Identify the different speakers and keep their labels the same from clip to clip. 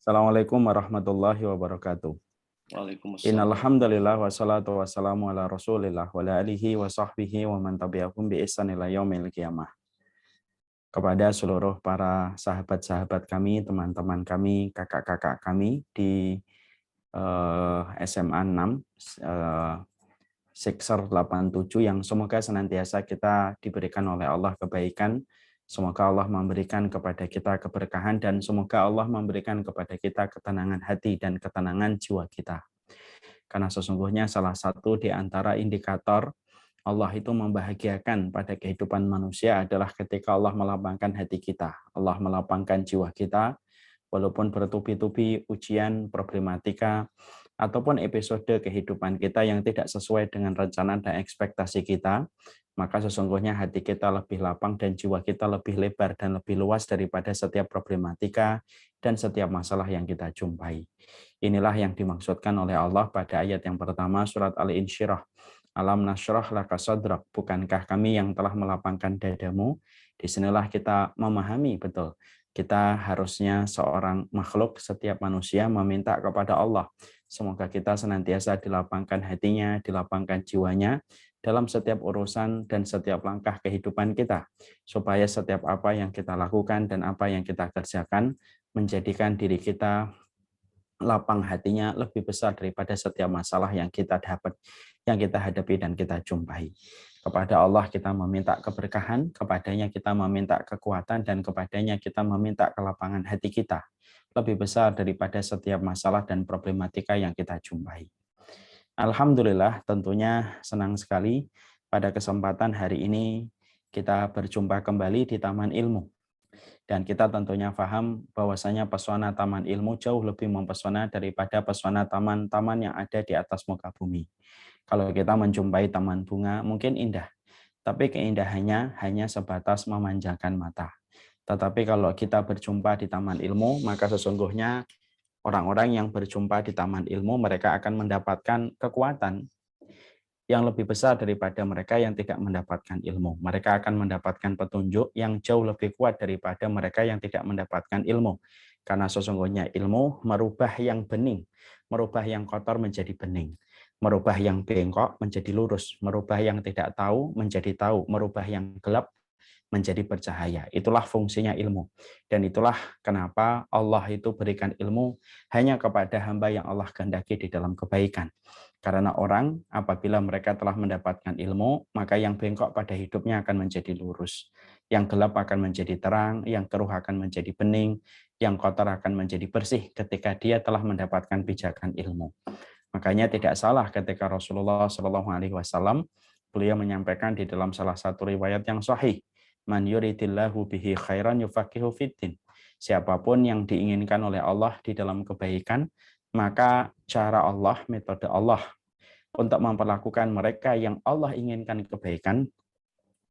Speaker 1: Assalamualaikum warahmatullahi wabarakatuh.
Speaker 2: Waalaikumsalam.
Speaker 1: Innal hamdalillah wassalatu wassalamu ala Rasulillah wa ala alihi wa sahbihi wa man tabi'ahum bi ihsan ila yaumil qiyamah. Kepada seluruh para sahabat-sahabat kami, teman-teman kami, kakak-kakak kami di SMA 6 Sektor 87 yang semoga senantiasa kita diberikan oleh Allah kebaikan. Semoga Allah memberikan kepada kita keberkahan dan semoga Allah memberikan kepada kita ketenangan hati dan ketenangan jiwa kita. Karena sesungguhnya salah satu di antara indikator Allah itu membahagiakan pada kehidupan manusia adalah ketika Allah melapangkan hati kita, Allah melapangkan jiwa kita, walaupun bertubi-tubi ujian, problematika, ataupun episode kehidupan kita yang tidak sesuai dengan rencana dan ekspektasi kita, maka sesungguhnya hati kita lebih lapang dan jiwa kita lebih lebar dan lebih luas daripada setiap problematika dan setiap masalah yang kita jumpai. Inilah yang dimaksudkan oleh Allah pada ayat yang pertama surat Al-Insyirah. Alam nasyrah laka sadrak, bukankah kami yang telah melapangkan dadamu? Disinilah kita memahami betul. Kita harusnya seorang makhluk, setiap manusia meminta kepada Allah. Semoga kita senantiasa dilapangkan hatinya, dilapangkan jiwanya dalam setiap urusan dan setiap langkah kehidupan kita. Supaya setiap apa yang kita lakukan dan apa yang kita kerjakan menjadikan diri kita lapang hatinya lebih besar daripada setiap masalah yang kita dapat, yang kita hadapi dan kita jumpai. Kepada Allah kita meminta keberkahan, kepadanya kita meminta kekuatan, dan kepadanya kita meminta kelapangan hati kita. Lebih besar daripada setiap masalah dan problematika yang kita jumpai. Alhamdulillah, tentunya senang sekali pada kesempatan hari ini kita berjumpa kembali di Taman Ilmu. Dan kita tentunya paham bahwasanya pesona taman ilmu jauh lebih mempesona daripada pesona taman-taman yang ada di atas muka bumi. Kalau kita menjumpai taman bunga mungkin indah, tapi keindahannya hanya sebatas memanjakan mata. Tetapi kalau kita berjumpa di taman ilmu, maka sesungguhnya orang-orang yang berjumpa di taman ilmu mereka akan mendapatkan kekuatan yang lebih besar daripada mereka yang tidak mendapatkan ilmu. Mereka akan mendapatkan petunjuk yang jauh lebih kuat daripada mereka yang tidak mendapatkan ilmu. Karena sesungguhnya ilmu merubah yang bening, merubah yang kotor menjadi bening, merubah yang bengkok menjadi lurus, merubah yang tidak tahu menjadi tahu, merubah yang gelap menjadi bercahaya. Itulah fungsinya ilmu. Dan itulah kenapa Allah itu berikan ilmu hanya kepada hamba yang Allah kehendaki di dalam kebaikan. Karena orang apabila mereka telah mendapatkan ilmu, maka yang bengkok pada hidupnya akan menjadi lurus. Yang gelap akan menjadi terang, yang keruh akan menjadi bening, yang kotor akan menjadi bersih ketika dia telah mendapatkan pijakan ilmu. Makanya tidak salah ketika Rasulullah SAW beliau menyampaikan di dalam salah satu riwayat yang sahih, man yuridillahu bihi khairan yufaqihu fiddin. Siapapun yang diinginkan oleh Allah di dalam kebaikan, maka cara Allah, metode Allah untuk memperlakukan mereka yang Allah inginkan kebaikan,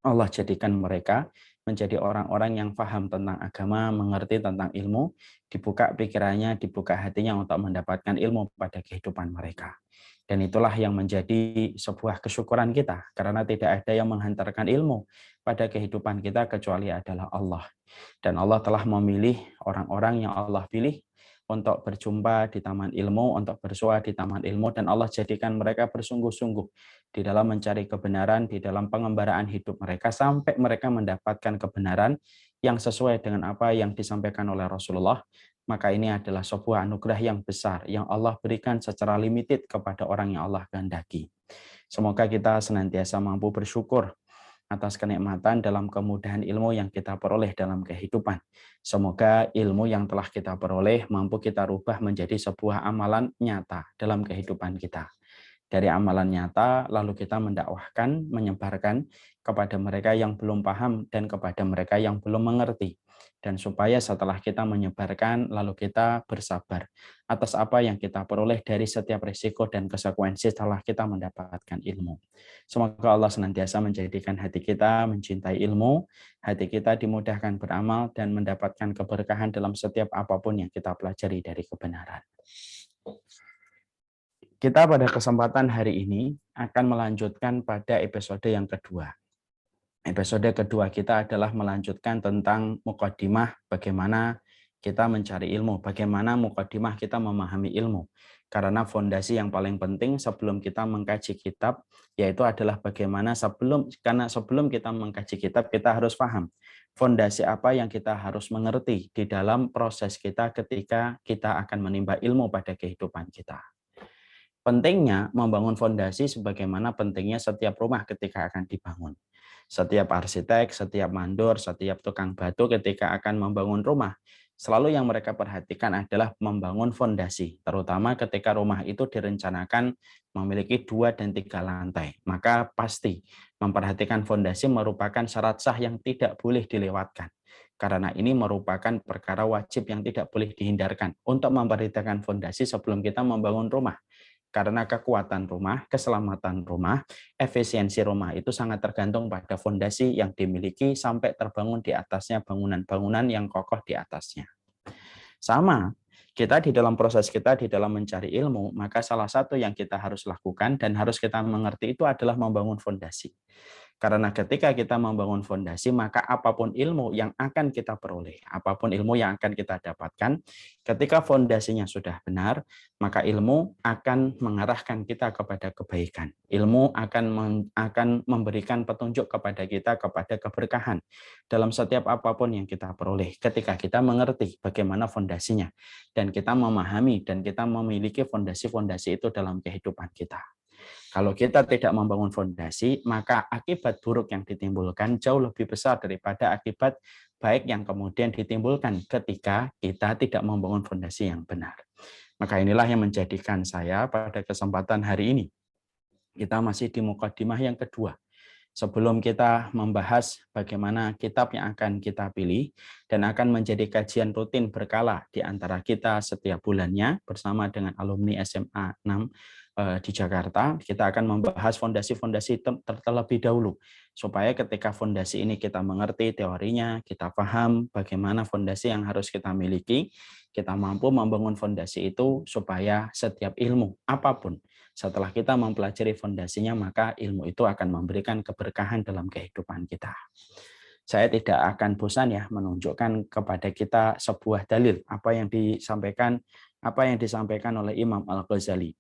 Speaker 1: Allah jadikan mereka menjadi orang-orang yang paham tentang agama, mengerti tentang ilmu, dibuka pikirannya, dibuka hatinya untuk mendapatkan ilmu pada kehidupan mereka. Dan itulah yang menjadi sebuah kesyukuran kita, karena tidak ada yang menghantarkan ilmu pada kehidupan kita kecuali adalah Allah. Dan Allah telah memilih orang-orang yang Allah pilih untuk berjumpa di taman ilmu, untuk bersua di taman ilmu, dan Allah jadikan mereka bersungguh-sungguh di dalam mencari kebenaran, di dalam pengembaraan hidup mereka, sampai mereka mendapatkan kebenaran yang sesuai dengan apa yang disampaikan oleh Rasulullah. Maka ini adalah sebuah anugerah yang besar yang Allah berikan secara limited kepada orang yang Allah kehendaki. Semoga kita senantiasa mampu bersyukur atas kenikmatan dalam kemudahan ilmu yang kita peroleh dalam kehidupan. Semoga ilmu yang telah kita peroleh mampu kita rubah menjadi sebuah amalan nyata dalam kehidupan kita. Dari amalan nyata, lalu kita mendakwahkan, menyebarkan kepada mereka yang belum paham dan kepada mereka yang belum mengerti. Dan supaya setelah kita menyebarkan, lalu kita bersabar atas apa yang kita peroleh dari setiap risiko dan konsekuensi setelah kita mendapatkan ilmu. Semoga Allah senantiasa menjadikan hati kita mencintai ilmu, hati kita dimudahkan beramal dan mendapatkan keberkahan dalam setiap apapun yang kita pelajari dari kebenaran. Kita pada kesempatan hari ini akan melanjutkan pada episode yang kedua. Episode kedua kita adalah melanjutkan tentang muqaddimah bagaimana kita mencari ilmu, bagaimana mukadimah kita memahami ilmu. Karena fondasi yang paling penting sebelum kita mengkaji kitab, yaitu adalah bagaimana sebelum kita mengkaji kitab, kita harus paham fondasi apa yang kita harus mengerti di dalam proses kita ketika kita akan menimba ilmu pada kehidupan kita. Pentingnya membangun fondasi sebagaimana pentingnya setiap rumah ketika akan dibangun. Setiap arsitek, setiap mandor, setiap tukang batu ketika akan membangun rumah, selalu yang mereka perhatikan adalah membangun fondasi, terutama ketika rumah itu direncanakan memiliki 2 dan 3 lantai. Maka pasti memperhatikan fondasi merupakan syarat sah yang tidak boleh dilewatkan. Karena ini merupakan perkara wajib yang tidak boleh dihindarkan untuk memperhatikan fondasi sebelum kita membangun rumah. Karena kekuatan rumah, keselamatan rumah, efisiensi rumah itu sangat tergantung pada fondasi yang dimiliki sampai terbangun di atasnya bangunan-bangunan yang kokoh di atasnya. Sama, kita di dalam proses kita di dalam mencari ilmu, maka salah satu yang kita harus lakukan dan harus kita mengerti itu adalah membangun fondasi. Karena ketika kita membangun fondasi, maka apapun ilmu yang akan kita peroleh, apapun ilmu yang akan kita dapatkan, ketika fondasinya sudah benar, maka ilmu akan mengarahkan kita kepada kebaikan. Ilmu akan memberikan petunjuk kepada kita kepada keberkahan dalam setiap apapun yang kita peroleh. Ketika kita mengerti bagaimana fondasinya, dan kita memahami dan kita memiliki fondasi-fondasi itu dalam kehidupan kita. Kalau kita tidak membangun fondasi, maka akibat buruk yang ditimbulkan jauh lebih besar daripada akibat baik yang kemudian ditimbulkan ketika kita tidak membangun fondasi yang benar. Maka inilah yang menjadikan saya pada kesempatan hari ini, kita masih di mukadimah yang kedua. Sebelum kita membahas bagaimana kitab yang akan kita pilih dan akan menjadi kajian rutin berkala di antara kita setiap bulannya bersama dengan alumni SMA 6 di Jakarta, kita akan membahas fondasi-fondasi terlebih dahulu supaya ketika fondasi ini kita mengerti teorinya, kita paham bagaimana fondasi yang harus kita miliki, kita mampu membangun fondasi itu supaya setiap ilmu apapun setelah kita mempelajari fondasinya, maka ilmu itu akan memberikan keberkahan dalam kehidupan kita. Saya tidak akan bosan ya menunjukkan kepada kita sebuah dalil apa yang disampaikan oleh Imam Al-Ghazali.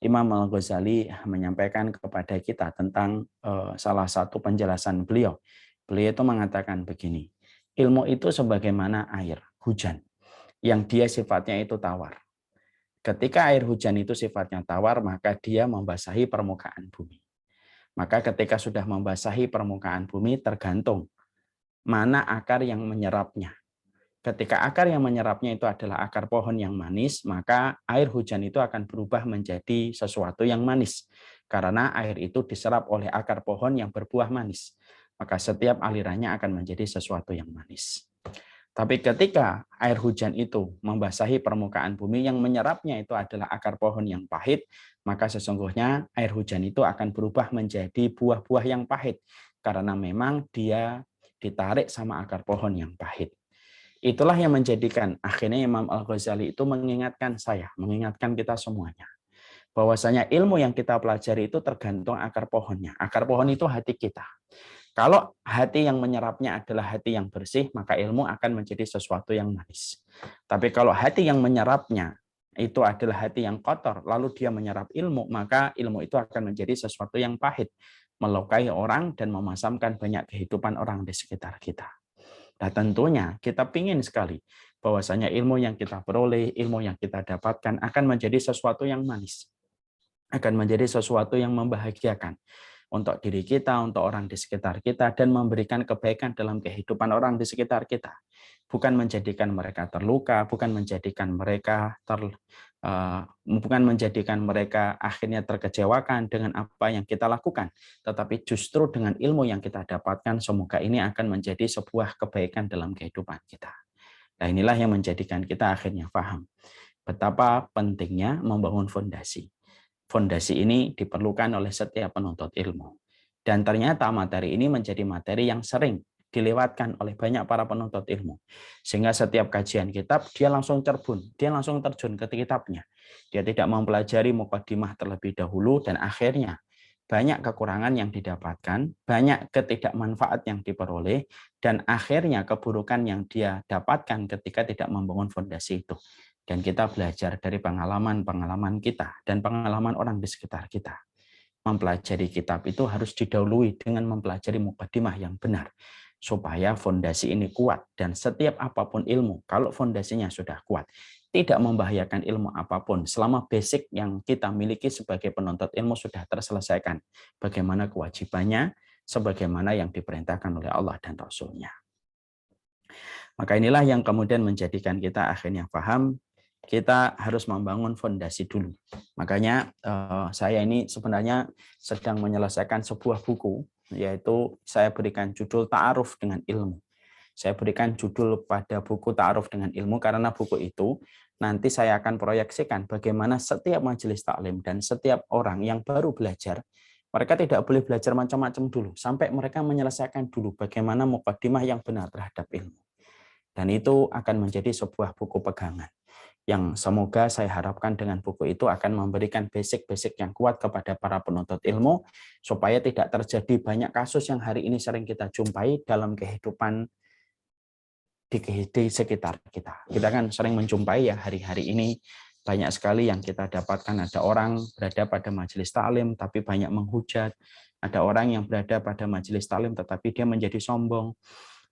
Speaker 1: Imam Al-Ghazali menyampaikan kepada kita tentang salah satu penjelasan beliau. Beliau itu mengatakan begini, ilmu itu sebagaimana air, hujan, yang dia sifatnya itu tawar. Ketika air hujan itu sifatnya tawar, maka dia membasahi permukaan bumi. Maka ketika sudah membasahi permukaan bumi, tergantung mana akar yang menyerapnya. Ketika akar yang menyerapnya itu adalah akar pohon yang manis, maka air hujan itu akan berubah menjadi sesuatu yang manis. Karena air itu diserap oleh akar pohon yang berbuah manis. Maka setiap alirannya akan menjadi sesuatu yang manis. Tapi ketika air hujan itu membasahi permukaan bumi, yang menyerapnya itu adalah akar pohon yang pahit, maka sesungguhnya air hujan itu akan berubah menjadi buah-buah yang pahit. Karena memang dia ditarik sama akar pohon yang pahit. Itulah yang menjadikan akhirnya Imam Al-Ghazali itu mengingatkan kita semuanya. Bahwasanya ilmu yang kita pelajari itu tergantung akar pohonnya. Akar pohon itu hati kita. Kalau hati yang menyerapnya adalah hati yang bersih, maka ilmu akan menjadi sesuatu yang manis. Tapi kalau hati yang menyerapnya itu adalah hati yang kotor, lalu dia menyerap ilmu, maka ilmu itu akan menjadi sesuatu yang pahit, melukai orang dan memasamkan banyak kehidupan orang di sekitar kita. Nah tentunya kita ingin sekali bahwasanya ilmu yang kita peroleh, ilmu yang kita dapatkan akan menjadi sesuatu yang manis, akan menjadi sesuatu yang membahagiakan untuk diri kita, untuk orang di sekitar kita, dan memberikan kebaikan dalam kehidupan orang di sekitar kita. Bukan menjadikan mereka terluka, bukan menjadikan mereka akhirnya terkecewakan dengan apa yang kita lakukan, tetapi justru dengan ilmu yang kita dapatkan, semoga ini akan menjadi sebuah kebaikan dalam kehidupan kita. Nah inilah yang menjadikan kita akhirnya paham betapa pentingnya membangun fondasi. Fondasi ini diperlukan oleh setiap penuntut ilmu. Dan ternyata materi ini menjadi materi yang sering dilewatkan oleh banyak para penuntut ilmu. Sehingga setiap kajian kitab, dia langsung terjun ke kitabnya. Dia tidak mempelajari mukadimah terlebih dahulu, dan akhirnya banyak kekurangan yang didapatkan, banyak ketidakmanfaat yang diperoleh, dan akhirnya keburukan yang dia dapatkan ketika tidak membangun fondasi itu. Dan kita belajar dari pengalaman-pengalaman kita dan pengalaman orang di sekitar kita. Mempelajari kitab itu harus didahului dengan mempelajari mukaddimah yang benar, supaya fondasi ini kuat. Dan setiap apapun ilmu, kalau fondasinya sudah kuat, tidak membahayakan ilmu apapun, selama basic yang kita miliki sebagai penuntut ilmu sudah terselesaikan. Bagaimana kewajibannya, sebagaimana yang diperintahkan oleh Allah dan Rasul-Nya. Maka inilah yang kemudian menjadikan kita akhirnya paham, kita harus membangun fondasi dulu. Makanya saya ini sebenarnya sedang menyelesaikan sebuah buku, yaitu saya berikan judul Ta'aruf dengan Ilmu. Saya berikan judul pada buku Ta'aruf dengan Ilmu karena buku itu nanti saya akan proyeksikan bagaimana setiap majelis taklim dan setiap orang yang baru belajar, mereka tidak boleh belajar macam-macam dulu, sampai mereka menyelesaikan dulu bagaimana mukaddimah yang benar terhadap ilmu. Dan itu akan menjadi sebuah buku pegangan yang semoga saya harapkan dengan buku itu akan memberikan basic-basic yang kuat kepada para penuntut ilmu, supaya tidak terjadi banyak kasus yang hari ini sering kita jumpai dalam kehidupan di sekitar kita. Kita kan sering menjumpai ya hari-hari ini banyak sekali yang kita dapatkan, ada orang berada pada majelis taklim tapi banyak menghujat, ada orang yang berada pada majelis taklim tetapi dia menjadi sombong,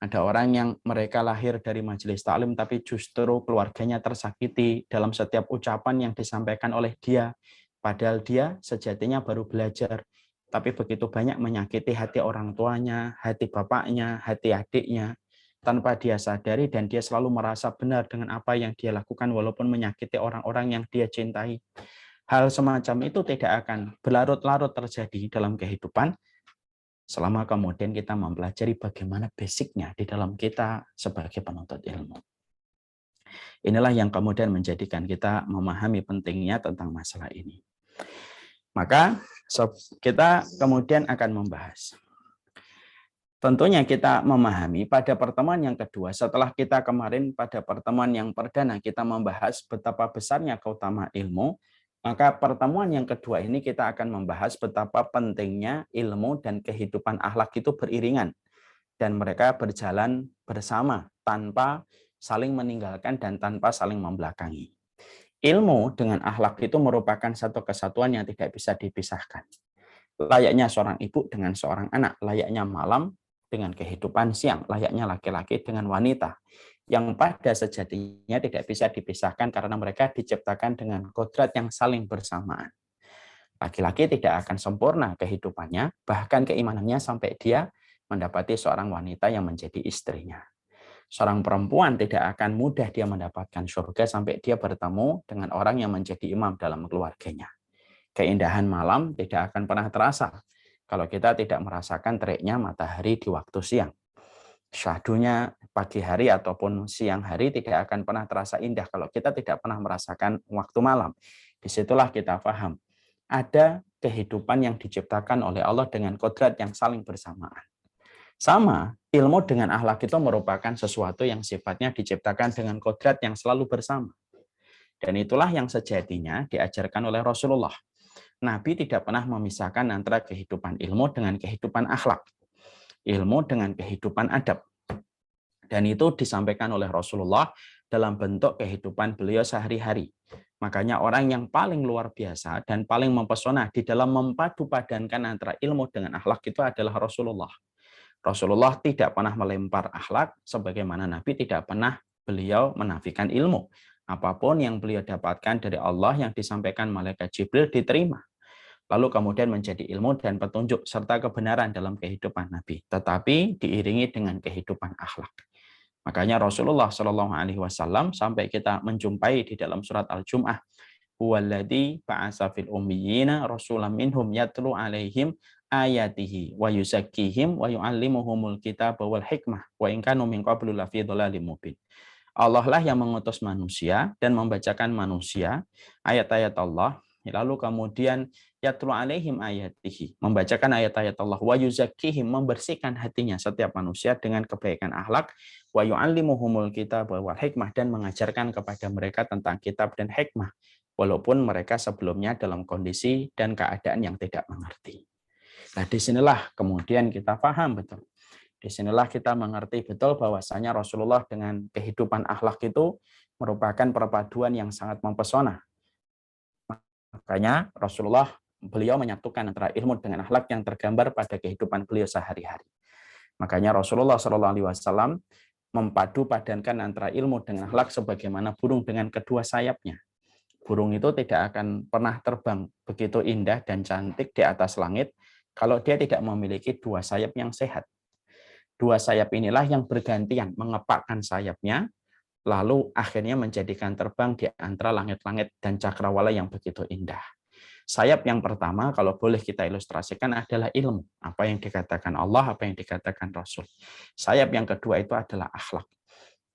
Speaker 1: ada orang yang mereka lahir dari majelis taklim tapi justru keluarganya tersakiti dalam setiap ucapan yang disampaikan oleh dia, padahal dia sejatinya baru belajar, tapi begitu banyak menyakiti hati orang tuanya, hati bapaknya, hati adiknya, tanpa dia sadari, dan dia selalu merasa benar dengan apa yang dia lakukan walaupun menyakiti orang-orang yang dia cintai. Hal semacam itu tidak akan berlarut-larut terjadi dalam kehidupan selama kemudian kita mempelajari bagaimana basicnya di dalam kita sebagai penuntut ilmu. Inilah yang kemudian menjadikan kita memahami pentingnya tentang masalah ini. Maka kita kemudian akan membahas. Tentunya kita memahami pada pertemuan yang kedua, setelah kita kemarin pada pertemuan yang perdana kita membahas betapa besarnya keutamaan ilmu, maka pertemuan yang kedua ini kita akan membahas betapa pentingnya ilmu dan kehidupan akhlak itu beriringan dan mereka berjalan bersama tanpa saling meninggalkan dan tanpa saling membelakangi. Ilmu dengan akhlak itu merupakan satu kesatuan yang tidak bisa dipisahkan. Layaknya seorang ibu dengan seorang anak, layaknya malam dengan kehidupan siang, layaknya laki-laki dengan wanita, yang pada sejatinya tidak bisa dipisahkan karena mereka diciptakan dengan kodrat yang saling bersamaan. Laki-laki tidak akan sempurna kehidupannya, bahkan keimanannya sampai dia mendapati seorang wanita yang menjadi istrinya. Seorang perempuan tidak akan mudah dia mendapatkan surga sampai dia bertemu dengan orang yang menjadi imam dalam keluarganya. Keindahan malam tidak akan pernah terasa kalau kita tidak merasakan teriknya matahari di waktu siang. Syahdunya pagi hari ataupun siang hari tidak akan pernah terasa indah kalau kita tidak pernah merasakan waktu malam. Disitulah kita paham ada kehidupan yang diciptakan oleh Allah dengan kodrat yang saling bersamaan. Sama, ilmu dengan akhlak itu merupakan sesuatu yang sifatnya diciptakan dengan kodrat yang selalu bersama. Dan itulah yang sejatinya diajarkan oleh Rasulullah. Nabi tidak pernah memisahkan antara kehidupan ilmu dengan kehidupan akhlak. Ilmu dengan kehidupan adab. Dan itu disampaikan oleh Rasulullah dalam bentuk kehidupan beliau sehari-hari. Makanya orang yang paling luar biasa dan paling mempesona di dalam mempadu-padankan antara ilmu dengan akhlak itu adalah Rasulullah. Rasulullah tidak pernah melempar akhlak, sebagaimana Nabi tidak pernah beliau menafikan ilmu. Apapun yang beliau dapatkan dari Allah yang disampaikan malaikat Jibril diterima. Lalu kemudian menjadi ilmu dan petunjuk serta kebenaran dalam kehidupan Nabi. Tetapi diiringi dengan kehidupan akhlak. Makanya Rasulullah Shallallahu Alaihi Wasallam sampai kita menjumpai di dalam surat Al-Jum'ah, huwaladzi ba'atsa fil ummiyina rasulan minhum yatlu alaihim ayatihi wa yuzakkihim wa yu'allimuhumul kitaba wal hikmah wa in kanu min qablu lafi dhalalin mubin. Allah lah yang mengutus manusia dan membacakan manusia ayat-ayat Allah, lalu kemudian yatlu alaihim ayatihi, membacakan ayat-ayat Allah, wa yuzakkihim, membersihkan hatinya setiap manusia dengan kebaikan akhlak, wa yu'allimuhumul kitaba wal hikmah, dan mengajarkan kepada mereka tentang kitab dan hikmah walaupun mereka sebelumnya dalam kondisi dan keadaan yang tidak mengerti. Nah, disinilah kemudian kita paham betul. Disinilah kita mengerti betul bahwasanya Rasulullah dengan kehidupan akhlak itu merupakan perpaduan yang sangat mempesona. Makanya beliau menyatukan antara ilmu dengan akhlak yang tergambar pada kehidupan beliau sehari-hari. Makanya Rasulullah Shallallahu Alaihi Wasallam mempadu padankan antara ilmu dengan akhlak sebagaimana burung dengan kedua sayapnya. Burung itu tidak akan pernah terbang begitu indah dan cantik di atas langit kalau dia tidak memiliki dua sayap yang sehat. Dua sayap inilah yang bergantian mengepakkan sayapnya, lalu akhirnya menjadikan terbang di antara langit-langit dan cakrawala yang begitu indah. Sayap yang pertama, kalau boleh kita ilustrasikan, adalah ilmu. Apa yang dikatakan Allah, apa yang dikatakan Rasul. Sayap yang kedua itu adalah akhlak.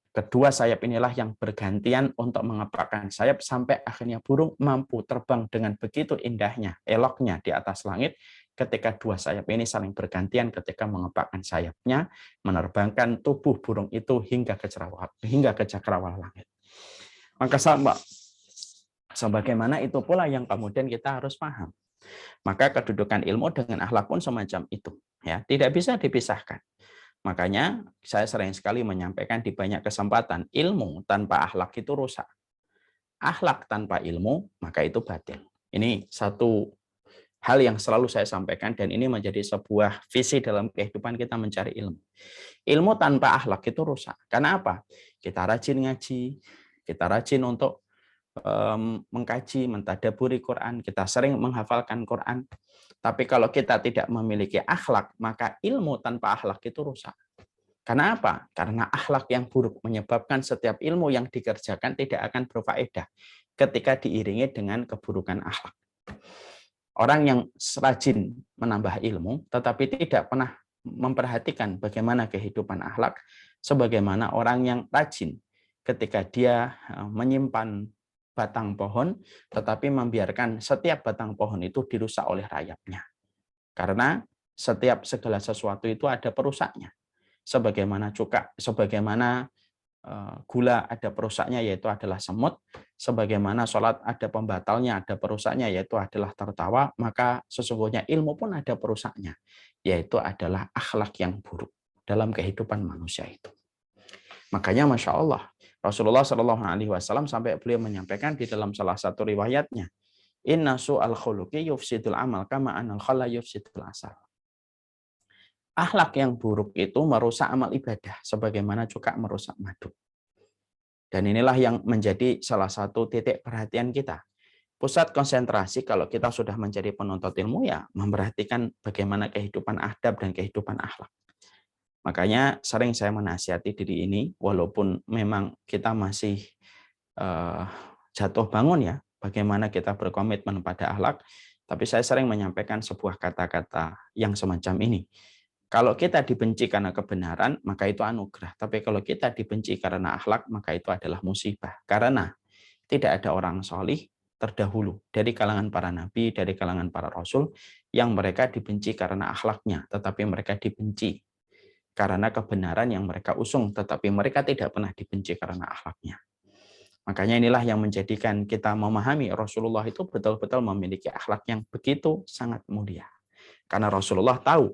Speaker 1: Kedua sayap inilah yang bergantian untuk mengepakkan sayap sampai akhirnya burung mampu terbang dengan begitu indahnya, eloknya di atas langit ketika dua sayap ini saling bergantian ketika mengepakkan sayapnya, menerbangkan tubuh burung itu hingga ke cakrawala langit. Maka sama sebagaimana itu pula yang kemudian kita harus paham. Maka kedudukan ilmu dengan akhlak pun semacam itu, ya, tidak bisa dipisahkan. Makanya saya sering sekali menyampaikan di banyak kesempatan, ilmu tanpa akhlak itu rusak. Akhlak tanpa ilmu, maka itu batil. Ini satu hal yang selalu saya sampaikan dan ini menjadi sebuah visi dalam kehidupan kita mencari ilmu. Ilmu tanpa akhlak itu rusak. Karena apa? Kita rajin ngaji, kita rajin untuk mengkaji, mentadaburi Quran, kita sering menghafalkan Quran. Tapi kalau kita tidak memiliki akhlak, maka ilmu tanpa akhlak itu rusak. Karena apa? Karena akhlak yang buruk menyebabkan setiap ilmu yang dikerjakan tidak akan berfaedah ketika diiringi dengan keburukan akhlak. Orang yang rajin menambah ilmu, tetapi tidak pernah memperhatikan bagaimana kehidupan akhlak, sebagaimana orang yang rajin ketika dia menyimpan batang pohon, tetapi membiarkan setiap batang pohon itu dirusak oleh rayapnya. Karena setiap segala sesuatu itu ada perusaknya. Sebagaimana cuka, sebagaimana gula ada perusaknya yaitu adalah semut, sebagaimana sholat ada pembatalnya, ada perusaknya yaitu adalah tertawa, maka sesungguhnya ilmu pun ada perusaknya, yaitu adalah akhlak yang buruk dalam kehidupan manusia itu. Makanya Masya Allah, Rasulullah Shallallahu Alaihi Wasallam sampai beliau menyampaikan di dalam salah satu riwayatnya, Inna su'al khuluqi yufsidul amal kama anal khala yufsidul asal. Akhlak yang buruk itu merusak amal ibadah, sebagaimana cuka merusak madu. Dan inilah yang menjadi salah satu titik perhatian kita. Pusat konsentrasi kalau kita sudah menjadi penuntut ilmu, ya memperhatikan bagaimana kehidupan adab dan kehidupan akhlak. Makanya sering saya menasihati diri ini, walaupun memang kita masih jatuh bangun ya, bagaimana kita berkomitmen pada akhlak, tapi saya sering menyampaikan sebuah kata-kata yang semacam ini. Kalau kita dibenci karena kebenaran, maka itu anugerah. Tapi kalau kita dibenci karena akhlak, maka itu adalah musibah. Karena tidak ada orang solih terdahulu dari kalangan para nabi, dari kalangan para rasul, yang mereka dibenci karena akhlaknya, tetapi mereka dibenci karena kebenaran yang mereka usung, tetapi mereka tidak pernah dibenci karena akhlaknya. Makanya inilah yang menjadikan kita memahami Rasulullah itu betul-betul memiliki akhlak yang begitu sangat mulia. Karena Rasulullah tahu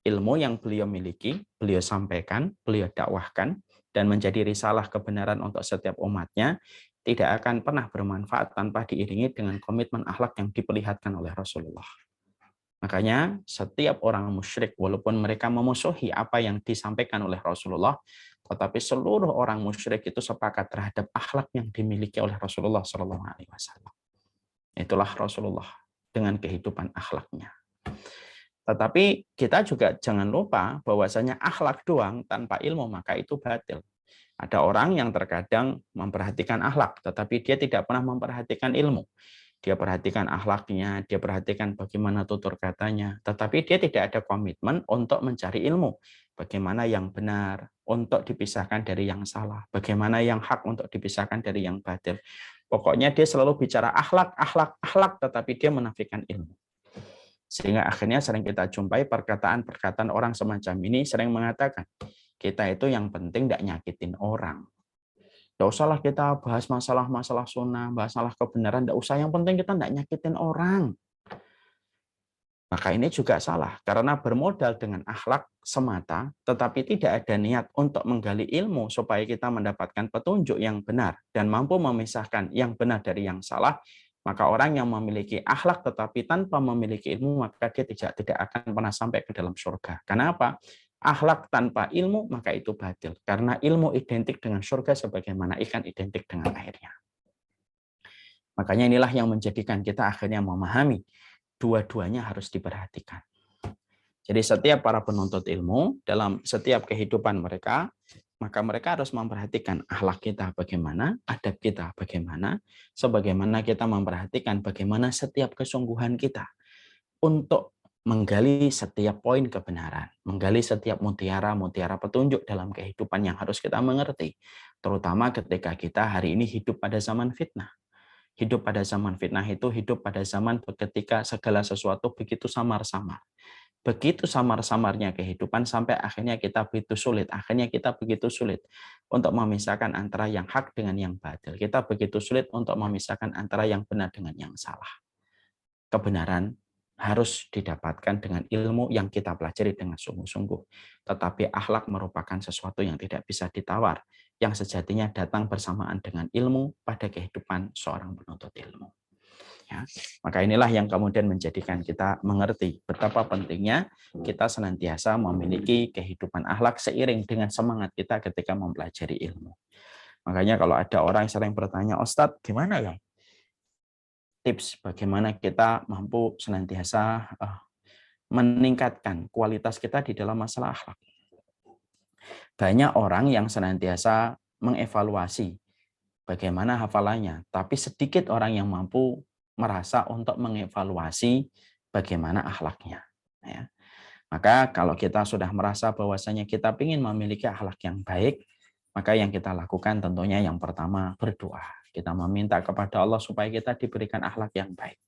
Speaker 1: ilmu yang beliau miliki, beliau sampaikan, beliau dakwahkan, dan menjadi risalah kebenaran untuk setiap umatnya, tidak akan pernah bermanfaat tanpa diiringi dengan komitmen akhlak yang diperlihatkan oleh Rasulullah. Makanya setiap orang musyrik, walaupun mereka memusuhi apa yang disampaikan oleh Rasulullah, tetapi seluruh orang musyrik itu sepakat terhadap akhlak yang dimiliki oleh Rasulullah SAW. Itulah Rasulullah dengan kehidupan akhlaknya. Tetapi kita juga jangan lupa bahwasanya akhlak doang tanpa ilmu maka itu batil. Ada orang yang terkadang memperhatikan akhlak, tetapi dia tidak pernah memperhatikan ilmu. Dia perhatikan akhlaknya, dia perhatikan bagaimana tutur katanya, tetapi dia tidak ada komitmen untuk mencari ilmu. Bagaimana yang benar untuk dipisahkan dari yang salah, bagaimana yang hak untuk dipisahkan dari yang batil. Pokoknya dia selalu bicara akhlak, akhlak, akhlak, tetapi dia menafikan ilmu. Sehingga akhirnya sering kita jumpai perkataan-perkataan orang semacam ini sering mengatakan, kita itu yang penting tidak nyakitin orang. Tidak usahlah kita bahas masalah-masalah sunnah, bahas masalah kebenaran, tidak usah. Yang penting kita tidak nyakitin orang. Maka ini juga salah, karena bermodal dengan akhlak semata, tetapi tidak ada niat untuk menggali ilmu supaya kita mendapatkan petunjuk yang benar dan mampu memisahkan yang benar dari yang salah, maka orang yang memiliki akhlak tetapi tanpa memiliki ilmu, maka dia tidak akan pernah sampai ke dalam surga. Kenapa? Akhlak tanpa ilmu, maka itu batil. Karena ilmu identik dengan surga sebagaimana ikan identik dengan airnya. Makanya inilah yang menjadikan kita akhirnya memahami dua-duanya harus diperhatikan. Jadi setiap para penuntut ilmu dalam setiap kehidupan mereka, maka mereka harus memperhatikan akhlak kita bagaimana, adab kita bagaimana, sebagaimana kita memperhatikan bagaimana setiap kesungguhan kita untuk menggali setiap poin kebenaran, menggali setiap mutiara-mutiara petunjuk dalam kehidupan yang harus kita mengerti, terutama ketika kita hari ini hidup pada zaman fitnah. Hidup pada zaman fitnah itu hidup pada zaman ketika segala sesuatu begitu samar-samar. Begitu samar-samarnya kehidupan sampai akhirnya kita begitu sulit untuk memisahkan antara yang hak dengan yang batil. Kita begitu sulit untuk memisahkan antara yang benar dengan yang salah. Kebenaran harus didapatkan dengan ilmu yang kita pelajari dengan sungguh-sungguh. Tetapi akhlak merupakan sesuatu yang tidak bisa ditawar, yang sejatinya datang bersamaan dengan ilmu pada kehidupan seorang penuntut ilmu. Ya, maka inilah yang kemudian menjadikan kita mengerti betapa pentingnya kita senantiasa memiliki kehidupan akhlak seiring dengan semangat kita ketika mempelajari ilmu. Makanya kalau ada orang yang sering bertanya, Ustadz, gimana ya tips bagaimana kita mampu senantiasa meningkatkan kualitas kita di dalam masalah akhlak? Banyak orang yang senantiasa mengevaluasi bagaimana hafalannya, tapi sedikit orang yang mampu merasa untuk mengevaluasi bagaimana akhlaknya. Ya. Maka kalau kita sudah merasa bahwasanya kita ingin memiliki akhlak yang baik, maka yang kita lakukan tentunya yang pertama berdoa. Kita meminta kepada Allah supaya kita diberikan akhlak yang baik.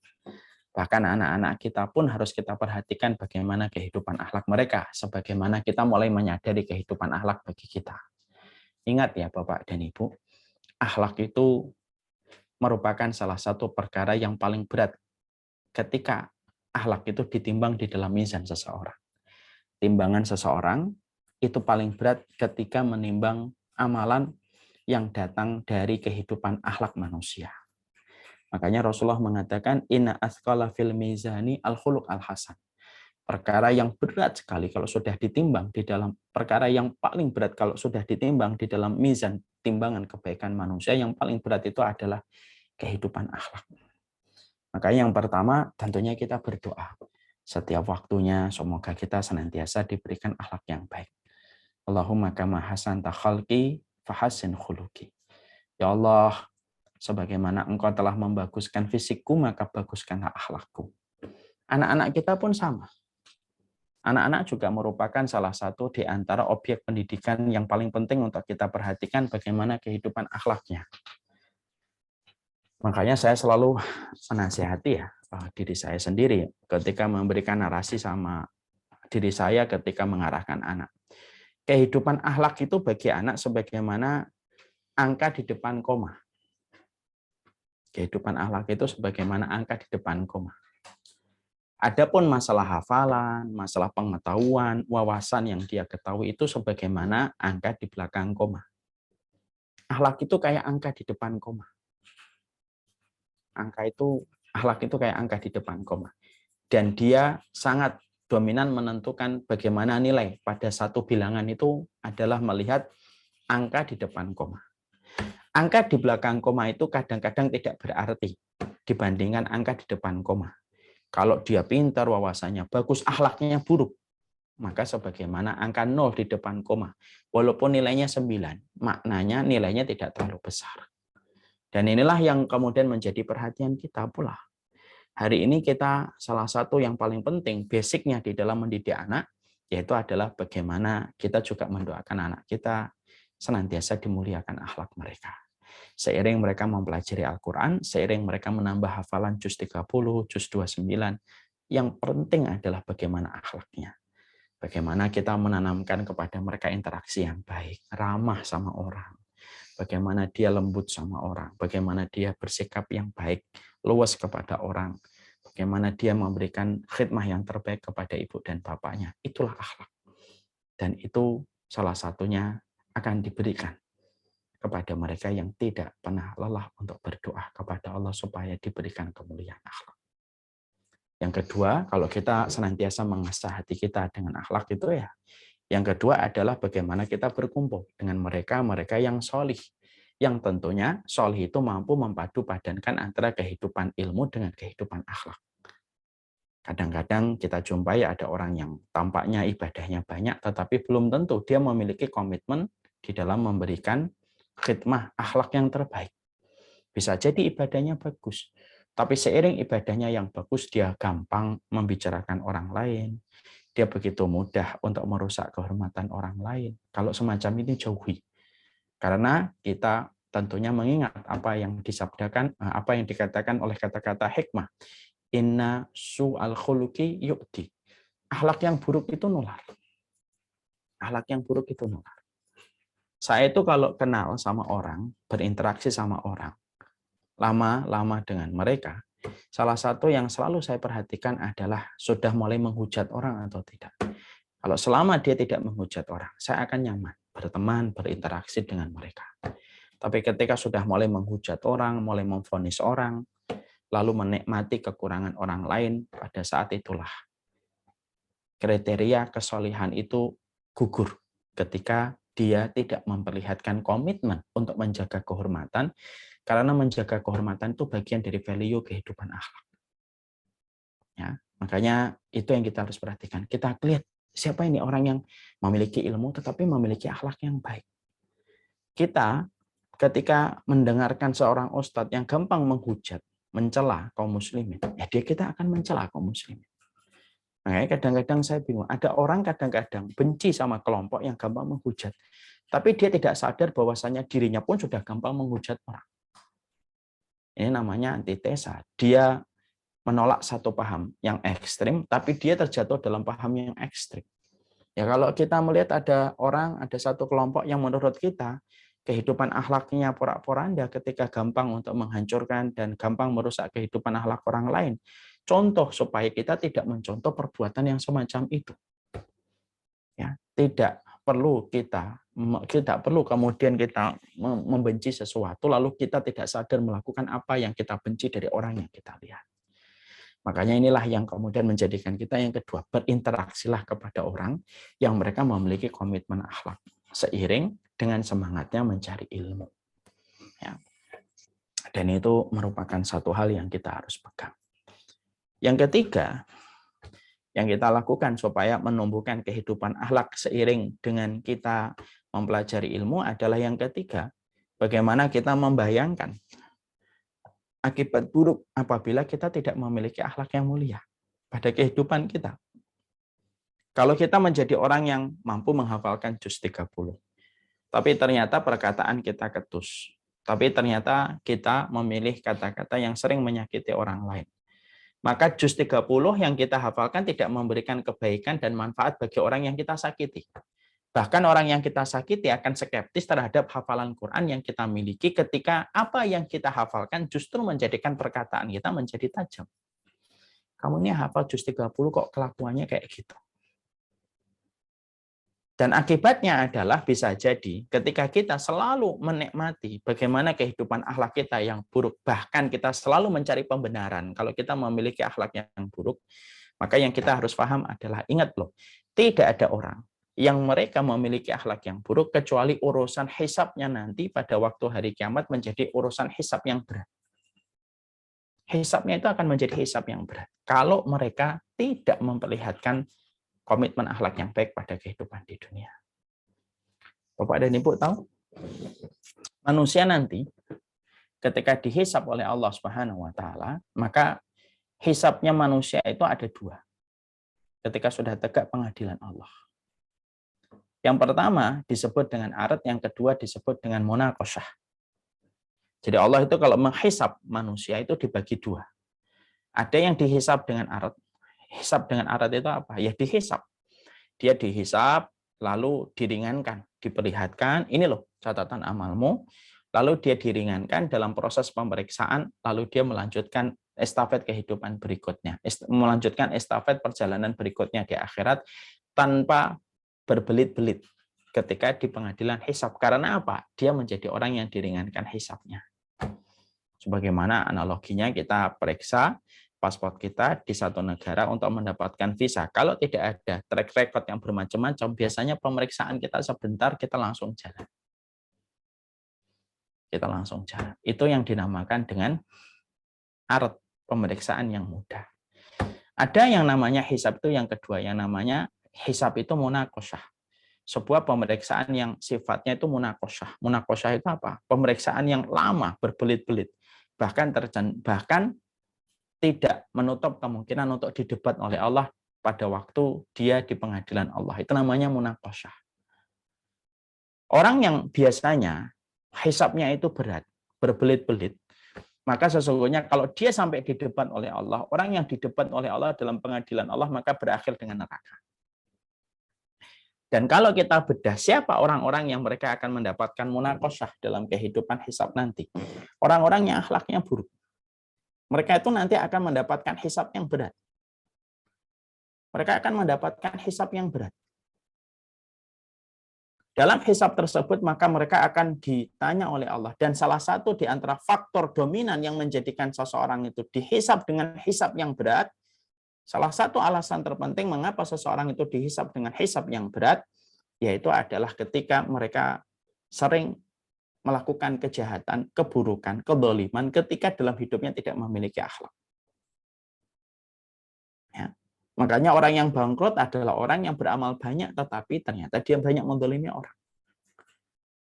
Speaker 1: Bahkan anak-anak kita pun harus kita perhatikan bagaimana kehidupan akhlak mereka, sebagaimana kita mulai menyadari kehidupan akhlak bagi kita. Ingat ya Bapak dan Ibu, akhlak itu merupakan salah satu perkara yang paling berat ketika akhlak itu ditimbang di dalam mizan seseorang. Timbangan seseorang itu paling berat ketika menimbang amalan yang datang dari kehidupan akhlak manusia. Makanya Rasulullah mengatakan inna athqala fil mizani al-khuluq al-hasan. Perkara yang berat sekali kalau sudah ditimbang di dalam perkara yang paling berat kalau sudah ditimbang di dalam mizan timbangan kebaikan manusia, yang paling berat itu adalah kehidupan akhlak. Makanya yang pertama tentunya kita berdoa. Setiap waktunya semoga kita senantiasa diberikan akhlak yang baik. Allahumma kama hasanta khalqi fahassin khuluqi. Ya Allah, sebagaimana Engkau telah membaguskan fisikku, maka baguskanlah akhlakku. Anak-anak kita pun sama. Anak-anak juga merupakan salah satu di antara objek pendidikan yang paling penting untuk kita perhatikan bagaimana kehidupan akhlaknya. Makanya saya selalu menasihati ya diri saya sendiri ketika memberikan narasi sama diri saya ketika mengarahkan anak. Kehidupan akhlak itu bagi anak sebagaimana angka di depan koma. Kehidupan akhlak itu sebagaimana angka di depan koma. Adapun masalah hafalan, masalah pengetahuan, wawasan yang dia ketahui itu sebagaimana angka di belakang koma. Akhlak itu kayak angka di depan koma. Akhlak itu kayak angka di depan koma. Dan dia sangat dominan menentukan bagaimana nilai pada satu bilangan itu adalah melihat angka di depan koma. Angka di belakang koma itu kadang-kadang tidak berarti dibandingkan angka di depan koma. Kalau dia pintar, wawasannya bagus, akhlaknya buruk, maka sebagaimana angka 0 di depan koma, walaupun nilainya 9, maknanya nilainya tidak terlalu besar. Dan inilah yang kemudian menjadi perhatian kita pula. Hari ini kita salah satu yang paling penting, basicnya di dalam mendidik anak, yaitu adalah bagaimana kita juga mendoakan anak kita senantiasa dimuliakan akhlak mereka. Seiring mereka mempelajari Al-Quran, seiring mereka menambah hafalan juz 30, juz 29, yang penting adalah bagaimana akhlaknya. Bagaimana kita menanamkan kepada mereka interaksi yang baik, ramah sama orang. Bagaimana dia lembut sama orang, bagaimana dia bersikap yang baik, luas kepada orang. bagaimana dia memberikan khidmah yang terbaik kepada ibu dan bapaknya. Itulah akhlak. Dan itu salah satunya akan diberikan kepada mereka yang tidak pernah lelah untuk berdoa kepada Allah supaya diberikan kemuliaan akhlak. Yang kedua, kalau kita senantiasa mengasah hati kita dengan akhlak itu ya, yang kedua adalah bagaimana kita berkumpul dengan mereka yang solih, yang tentunya solih itu mampu mempadu padankan antara kehidupan ilmu dengan kehidupan akhlak. Kadang-kadang kita jumpai ada orang yang tampaknya ibadahnya banyak, tetapi belum tentu dia memiliki komitmen di dalam memberikan khidmah akhlak yang terbaik. Bisa jadi ibadahnya bagus, tapi seiring ibadahnya yang bagus, dia gampang membicarakan orang lain. Dia begitu mudah untuk merusak kehormatan orang lain. Kalau semacam ini jauhi. Karena kita tentunya mengingat apa yang disabdakan, apa yang dikatakan oleh kata-kata hikmah. Inna su'al khuluqi yu'ti. Akhlak yang buruk itu nular. Akhlak yang buruk itu nular. Saya itu kalau kenal sama orang, berinteraksi sama orang, lama-lama dengan mereka, salah satu yang selalu saya perhatikan adalah sudah mulai menghujat orang atau tidak. Kalau selama dia tidak menghujat orang, saya akan nyaman berteman, berinteraksi dengan mereka. Tapi ketika sudah mulai menghujat orang, mulai memvonis orang, lalu menikmati kekurangan orang lain, pada saat itulah kriteria kesolihan itu gugur ketika dia tidak memperlihatkan komitmen untuk menjaga kehormatan, karena menjaga kehormatan itu bagian dari value kehidupan akhlak. Ya, makanya itu yang kita harus perhatikan. Kita lihat siapa ini orang yang memiliki ilmu tetapi memiliki akhlak yang baik. Kita ketika mendengarkan seorang ustadz yang gampang menghujat, mencela kaum muslimin, ya kita akan mencela kaum muslimin. Makanya kadang-kadang saya bingung, ada orang kadang-kadang benci sama kelompok yang gampang menghujat, tapi dia tidak sadar bahwasanya dirinya pun sudah gampang menghujat orang. Ini namanya antitesa. Dia menolak satu paham yang ekstrim, tapi dia terjatuh dalam paham yang ekstrim. Ya kalau kita melihat ada orang, ada satu kelompok yang menurut kita kehidupan akhlaknya porak-poranda ketika gampang untuk menghancurkan dan gampang merusak kehidupan akhlak orang lain. Contoh supaya kita tidak mencontoh perbuatan yang semacam itu. Ya, tidak perlu kemudian kita membenci sesuatu lalu kita tidak sadar melakukan apa yang kita benci dari orang yang kita lihat. Makanya inilah yang kemudian menjadikan kita yang kedua, berinteraksilah kepada orang yang mereka memiliki komitmen akhlak seiring dengan semangatnya mencari ilmu. Ya. Dan itu merupakan satu hal yang kita harus pegang. Yang ketiga, yang kita lakukan supaya menumbuhkan kehidupan akhlak seiring dengan kita mempelajari ilmu adalah yang ketiga, bagaimana kita membayangkan akibat buruk apabila kita tidak memiliki akhlak yang mulia pada kehidupan kita. Kalau kita menjadi orang yang mampu menghafalkan juz 30, tapi ternyata perkataan kita ketus, tapi ternyata kita memilih kata-kata yang sering menyakiti orang lain, maka juz 30 yang kita hafalkan tidak memberikan kebaikan dan manfaat bagi orang yang kita sakiti. Bahkan orang yang kita sakiti akan skeptis terhadap hafalan Quran yang kita miliki ketika apa yang kita hafalkan justru menjadikan perkataan kita menjadi tajam. Kamu ini hafal juz 30 kok kelakuannya kayak gitu. Dan akibatnya adalah bisa jadi ketika kita selalu menikmati bagaimana kehidupan akhlak kita yang buruk, bahkan kita selalu mencari pembenaran. Kalau kita memiliki akhlak yang buruk, maka yang kita harus paham adalah, ingat loh, tidak ada orang yang mereka memiliki akhlak yang buruk kecuali urusan hisabnya nanti pada waktu hari kiamat menjadi urusan hisab yang berat. Hisabnya itu akan menjadi hisab yang berat kalau mereka tidak memperlihatkan komitmen akhlak yang baik pada kehidupan di dunia. Bapak dan Ibu tahu, manusia nanti ketika dihisab oleh Allah Subhanahu wa taala, maka hisabnya manusia itu ada dua. Ketika sudah tegak pengadilan Allah. Yang pertama disebut dengan arat, yang kedua disebut dengan munaqasyah. Jadi Allah itu kalau menghisab manusia itu dibagi dua. Ada yang dihisab dengan arat. Hisab dengan arat itu apa? Ya dihisab. Dia dihisab, lalu diringankan, diperlihatkan, ini loh catatan amalmu, lalu dia diringankan dalam proses pemeriksaan, lalu dia melanjutkan
Speaker 2: estafet kehidupan berikutnya, melanjutkan estafet perjalanan berikutnya di akhirat tanpa berbelit-belit ketika di pengadilan hisab. Karena apa? Dia menjadi orang yang diringankan hisabnya. Sebagaimana analoginya kita periksa paspor kita di satu negara untuk mendapatkan visa. Kalau tidak ada track record yang bermacam-macam, biasanya pemeriksaan kita sebentar, kita langsung jalan. Kita langsung jalan. Itu yang dinamakan dengan art, pemeriksaan yang mudah. Ada yang namanya hisab itu yang kedua, yang namanya hisab itu munaqasyah. Sebuah pemeriksaan yang sifatnya itu munaqasyah. Munaqasyah itu apa? Pemeriksaan yang lama, berbelit-belit. Bahkan tidak menutup kemungkinan untuk didebat oleh Allah pada waktu dia di pengadilan Allah. Itu namanya munaqasyah. Orang yang biasanya hisabnya itu berat, berbelit-belit, maka sesungguhnya kalau dia sampai didebat oleh Allah, orang yang didebat oleh Allah dalam pengadilan Allah, maka berakhir dengan neraka. Dan kalau kita bedah siapa orang-orang yang mereka akan mendapatkan munaqasyah dalam kehidupan hisab nanti, orang-orang yang akhlaknya buruk. Mereka itu nanti akan mendapatkan hisab yang berat. Mereka akan mendapatkan hisab yang berat. Dalam hisab tersebut, maka mereka akan ditanya oleh Allah. Dan salah satu di antara faktor dominan yang menjadikan seseorang itu dihisab dengan hisab yang berat, salah satu alasan terpenting mengapa seseorang itu dihisab dengan hisab yang berat, yaitu adalah ketika mereka sering melakukan kejahatan, keburukan, kedzaliman ketika dalam hidupnya tidak memiliki akhlak. Ya. Makanya orang yang bangkrut adalah orang yang beramal banyak, tetapi ternyata dia banyak menzalimi orang.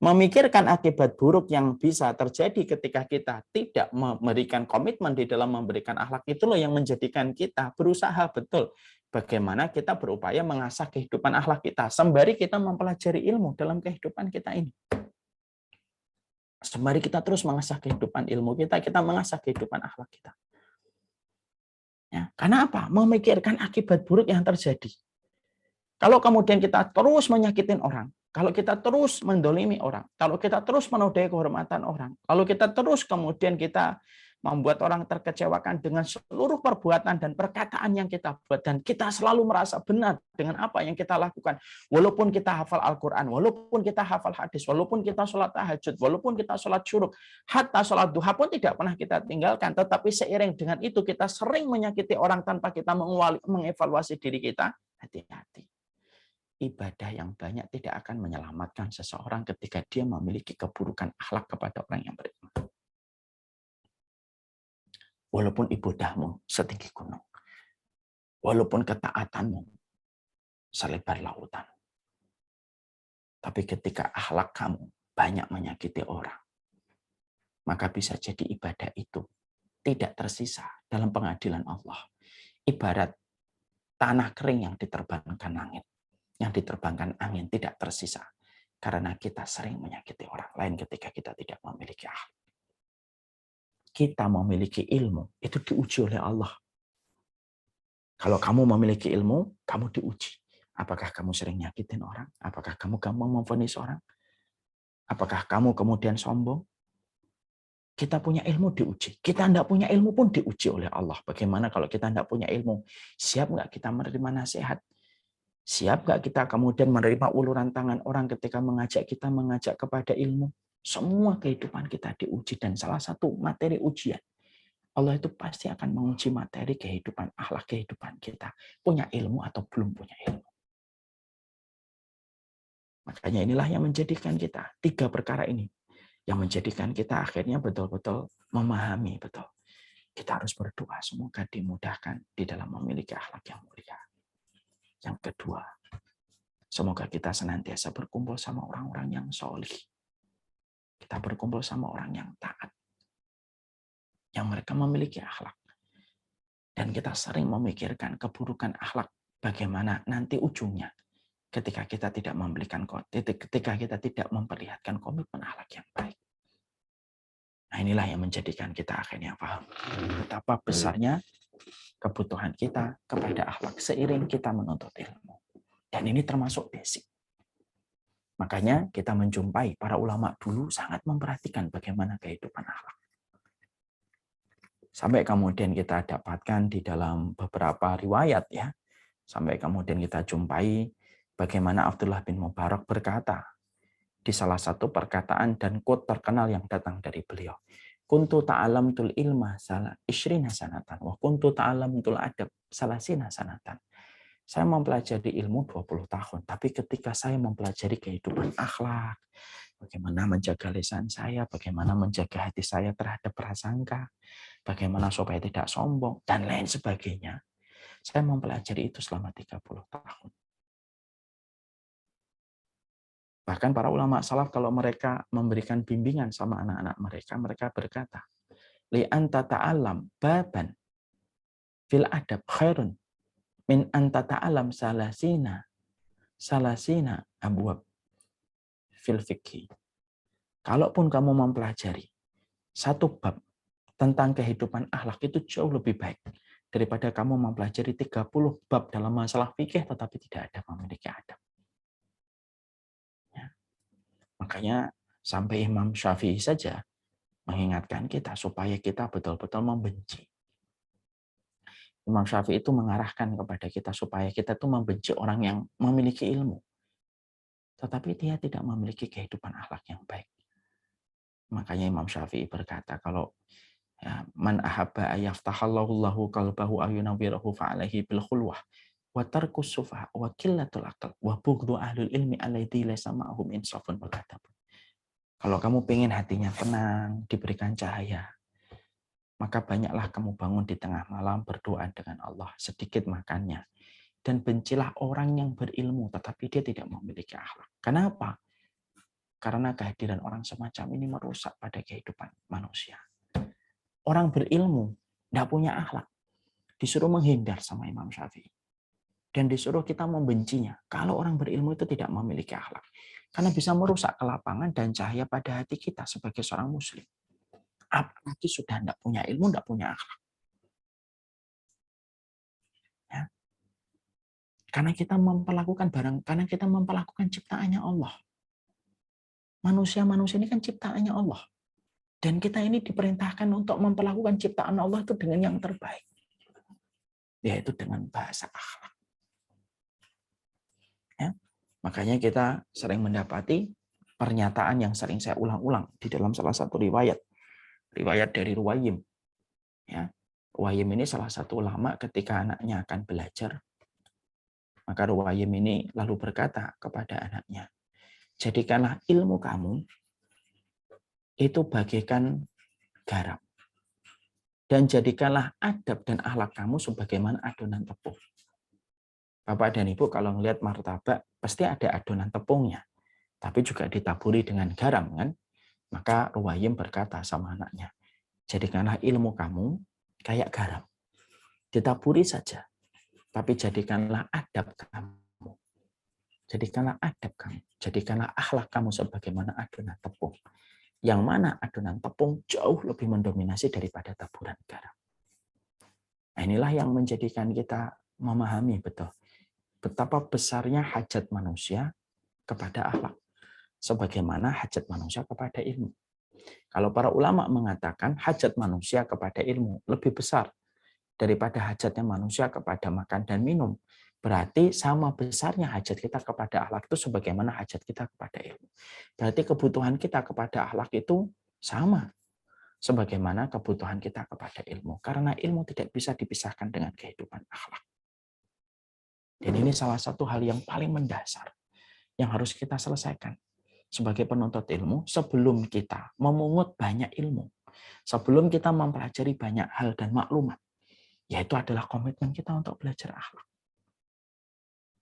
Speaker 2: Memikirkan akibat buruk yang bisa terjadi ketika kita tidak memberikan komitmen di dalam memberikan akhlak, itulah yang menjadikan kita berusaha betul bagaimana kita berupaya mengasah kehidupan akhlak kita sembari kita mempelajari ilmu dalam kehidupan kita ini. Sembari kita terus mengasah kehidupan ilmu kita, kita mengasah kehidupan akhlak kita. Ya, karena apa? Memikirkan akibat buruk yang terjadi. Kalau kemudian kita terus menyakitin orang, kalau kita terus mendolimi orang, kalau kita terus menodai kehormatan orang, lalu kita terus kemudian kita membuat orang terkecewakan dengan seluruh perbuatan dan perkataan yang kita buat, dan kita selalu merasa benar dengan apa yang kita lakukan, walaupun kita hafal Al-Quran, walaupun kita hafal hadis, walaupun kita sholat tahajud, walaupun kita sholat syuruk, hatta sholat duha pun tidak pernah kita tinggalkan, tetapi seiring dengan itu kita sering menyakiti orang tanpa kita mengevaluasi diri kita. Hati-hati. Ibadah yang banyak tidak akan menyelamatkan seseorang ketika dia memiliki keburukan akhlak kepada orang yang beriman. Walaupun ibadahmu setinggi gunung, walaupun ketaatanmu selebar lautan, tapi ketika akhlak kamu banyak menyakiti orang, maka bisa jadi ibadah itu tidak tersisa dalam pengadilan Allah. Ibarat tanah kering yang diterbangkan langit, yang diterbangkan angin, tidak tersisa karena kita sering menyakiti orang lain ketika kita tidak memiliki akhlak. Kita memiliki ilmu itu diuji oleh Allah. Kalau kamu memiliki ilmu, kamu diuji. Apakah kamu sering nyakitin orang? Apakah kamu gampang memvonis orang? Apakah kamu kemudian sombong? Kita punya ilmu diuji. Kita tidak punya ilmu pun diuji oleh Allah. Bagaimana kalau kita tidak punya ilmu? Siap nggak kita menerima nasihat? Siap nggak kita kemudian menerima uluran tangan orang ketika mengajak kepada ilmu? Semua kehidupan kita diuji, dan salah satu materi ujian Allah itu pasti akan menguji materi kehidupan akhlak kehidupan kita. Punya ilmu atau belum punya ilmu. Makanya inilah yang menjadikan kita, tiga perkara ini yang menjadikan kita akhirnya betul-betul memahami betul. Kita harus berdoa semoga dimudahkan di dalam memiliki akhlak yang mulia. Yang kedua, semoga kita senantiasa berkumpul sama orang-orang yang solih. Kita berkumpul sama orang yang taat, yang mereka memiliki akhlak. Dan kita sering memikirkan keburukan akhlak, bagaimana nanti ujungnya ketika kita tidak memperlihatkan komitmen akhlak yang baik. Nah, inilah yang menjadikan kita akhirnya paham betapa besarnya kebutuhan kita kepada akhlak seiring kita menuntut ilmu. Dan ini termasuk basic. Makanya kita menjumpai para ulama dulu sangat memperhatikan bagaimana kehidupan akhlak. Sampai kemudian kita dapatkan di dalam beberapa riwayat ya. Sampai kemudian kita jumpai bagaimana Abdullah bin Mubarak berkata di salah satu perkataan dan quote terkenal yang datang dari beliau. Kuntu ta'alamtul ilma salah isyrina sanatan wa kuntu ta'alamtul adab salasina sanatan. Saya mempelajari ilmu 20 tahun, tapi ketika saya mempelajari kehidupan akhlak, bagaimana menjaga lisan saya, bagaimana menjaga hati saya terhadap prasangka, bagaimana supaya tidak sombong, dan lain sebagainya. Saya mempelajari itu selama 30 tahun. Bahkan para ulama salaf kalau mereka memberikan bimbingan sama anak-anak mereka, mereka berkata, li'anta ta'alam baban fil adab khairun min anta ta'alam salasina abwab fil fikhi. Kalaupun kamu mempelajari satu bab tentang kehidupan akhlak itu jauh lebih baik daripada kamu mempelajari 30 bab dalam masalah fikih tetapi tidak ada memiliki adab. Ya. Makanya sampai Imam Syafi'i saja mengingatkan kita supaya kita betul-betul membenci. Imam Syafi'i itu mengarahkan kepada kita supaya kita tuh membenci orang yang memiliki ilmu. Tetapi dia tidak memiliki kehidupan akhlak yang baik. Makanya Imam Syafi'i berkata, kalau ya, man ahabba ayaftahallahu lahu qalbahu ayunawwirahu fa'alaihi bil khulwah wa tarkus sufah wa qillatul aql wa bughdu ahlul ilmi alladzi laysa ma'hum insafun wal adab. Kalau kamu pengen hatinya tenang, diberikan cahaya, maka banyaklah kamu bangun di tengah malam berdoa dengan Allah, sedikit makannya. Dan bencilah orang yang berilmu tetapi dia tidak memiliki akhlak. Kenapa? Karena kehadiran orang semacam ini merusak pada kehidupan manusia. Orang berilmu tidak punya akhlak, disuruh menghindar sama Imam Syafi'i. Dan disuruh kita membencinya kalau orang berilmu itu tidak memiliki akhlak. Karena bisa merusak kelapangan dan cahaya pada hati kita sebagai seorang muslim. Apalagi sudah tidak punya ilmu, tidak punya akhlak. Ya. Karena kita memperlakukan ciptaannya Allah. Manusia-manusia ini kan ciptaannya Allah. Dan kita ini diperintahkan untuk memperlakukan ciptaan Allah itu dengan yang terbaik. Yaitu dengan bahasa akhlak. Ya. Makanya kita sering mendapati pernyataan yang sering saya ulang-ulang di dalam salah satu riwayat. Riwayat dari Ruwayyim. Ya. Ruwayyim ini salah satu ulama ketika anaknya akan belajar. Maka Ruwayyim ini lalu berkata kepada anaknya, jadikanlah ilmu kamu itu bagaikan garam. Dan jadikanlah adab dan akhlak kamu sebagaimana adonan tepung. Bapak dan Ibu kalau melihat martabak, pasti ada adonan tepungnya. Tapi juga ditaburi dengan garam, kan? Maka Ruwayyim berkata sama anaknya, jadikanlah ilmu kamu kayak garam. Ditaburi saja. Tapi jadikanlah adab kamu. Jadikanlah adab kamu. Jadikanlah akhlak kamu sebagaimana adonan tepung. Yang mana adonan tepung jauh lebih mendominasi daripada taburan garam. Nah, inilah yang menjadikan kita memahami betul betapa besarnya hajat manusia kepada akhlak. Sebagaimana hajat manusia kepada ilmu. Kalau para ulama mengatakan hajat manusia kepada ilmu lebih besar daripada hajatnya manusia kepada makan dan minum, berarti sama besarnya hajat kita kepada akhlak itu sebagaimana hajat kita kepada ilmu. Berarti kebutuhan kita kepada akhlak itu sama sebagaimana kebutuhan kita kepada ilmu. Karena ilmu tidak bisa dipisahkan dengan kehidupan akhlak. Dan ini salah satu hal yang paling mendasar yang harus kita selesaikan sebagai penuntut ilmu sebelum kita memungut banyak ilmu. Sebelum kita mempelajari banyak hal dan maklumat. Yaitu adalah komitmen kita untuk belajar akhlak.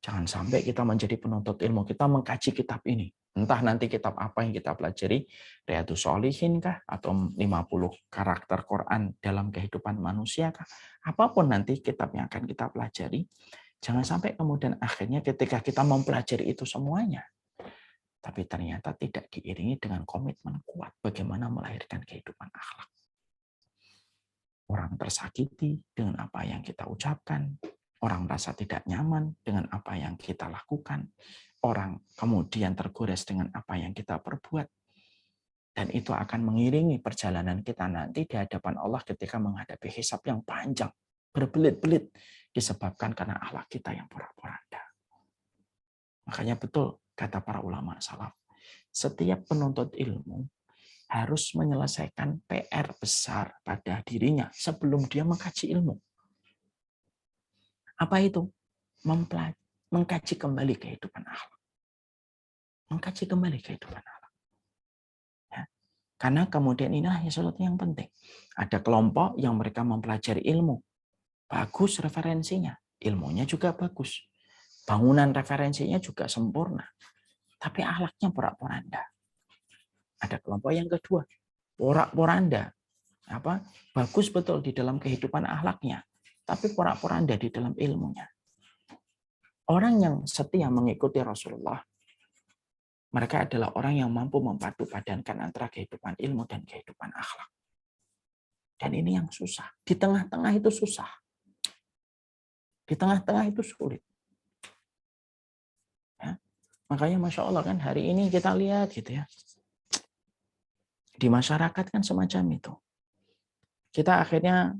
Speaker 2: Jangan sampai kita menjadi penuntut ilmu, kita mengkaji kitab ini. Entah nanti kitab apa yang kita pelajari, Riyadhus Shalihin kah, atau 50 karakter Quran dalam kehidupan manusia kah. Apapun nanti kitab yang akan kita pelajari, jangan sampai kemudian akhirnya ketika kita mempelajari itu semuanya, tapi ternyata tidak diiringi dengan komitmen kuat bagaimana melahirkan kehidupan akhlak. Orang tersakiti dengan apa yang kita ucapkan. Orang merasa tidak nyaman dengan apa yang kita lakukan. Orang kemudian tergores dengan apa yang kita perbuat. Dan itu akan mengiringi perjalanan kita nanti di hadapan Allah ketika menghadapi hisab yang panjang, berbelit-belit, disebabkan karena akhlak kita yang porak-poranda. Makanya betul kata para ulama salaf, setiap penuntut ilmu harus menyelesaikan PR besar pada dirinya sebelum dia mengkaji ilmu. Apa itu? Mengkaji kembali kehidupan akhlak. Mengkaji kembali kehidupan akhlak. Karena kemudian inilah sesuatu yang penting. Ada kelompok yang mereka mempelajari ilmu. Bagus referensinya. Ilmunya juga bagus. Bangunan referensinya juga sempurna. Tapi akhlaknya porak-poranda. Ada kelompok yang kedua. Porak-poranda. Bagus betul di dalam kehidupan akhlaknya. Tapi porak-poranda di dalam ilmunya. Orang yang setia mengikuti Rasulullah, mereka adalah orang yang mampu memadupadankan antara kehidupan ilmu dan kehidupan akhlak. Dan ini yang susah. Di tengah-tengah itu susah. Di tengah-tengah itu sulit. Ya. Makanya Masya Allah kan hari ini kita lihat gitu ya. Di masyarakat kan semacam itu. Kita akhirnya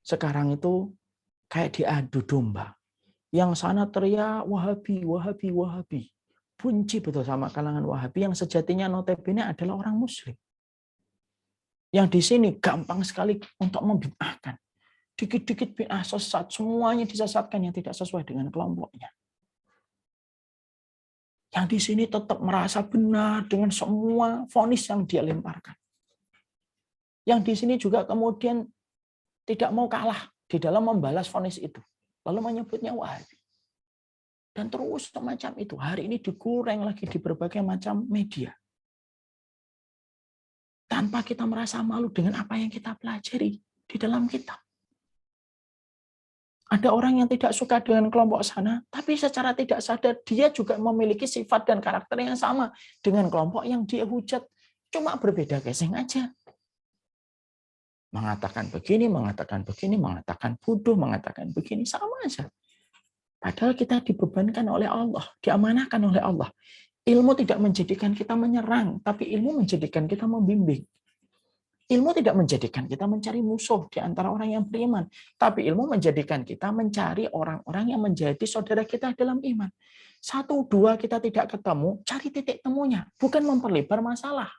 Speaker 2: sekarang itu kayak diadu domba. Yang sana teriak Wahabi, Wahabi, Wahabi. Benci betul sama kalangan Wahabi yang sejatinya notabene adalah orang Muslim. Yang di sini gampang sekali untuk membid'ahkan. Dikit-dikit bid'ah sesat, semuanya disesatkan yang tidak sesuai dengan kelompoknya. Yang di sini tetap merasa benar dengan semua vonis yang dia lemparkan. Yang di sini juga kemudian tidak mau kalah di dalam membalas vonis itu. Lalu menyebutnya Wahabi. Dan terus semacam itu. Hari ini digoreng lagi di berbagai macam media. Tanpa kita merasa malu dengan apa yang kita pelajari di dalam kitab. Ada orang yang tidak suka dengan kelompok sana, tapi secara tidak sadar dia juga memiliki sifat dan karakter yang sama dengan kelompok yang dia hujat. Cuma berbeda geseng aja. Mengatakan begini, mengatakan begini, mengatakan bodoh, mengatakan begini, sama aja. Padahal kita dibebankan oleh Allah, diamanahkan oleh Allah. Ilmu tidak menjadikan kita menyerang, tapi ilmu menjadikan kita membimbing. Ilmu tidak menjadikan kita mencari musuh di antara orang yang beriman, tapi ilmu menjadikan kita mencari orang-orang yang menjadi saudara kita dalam iman. 1, 2 kita tidak ketemu, cari titik temunya, bukan memperlebar masalah.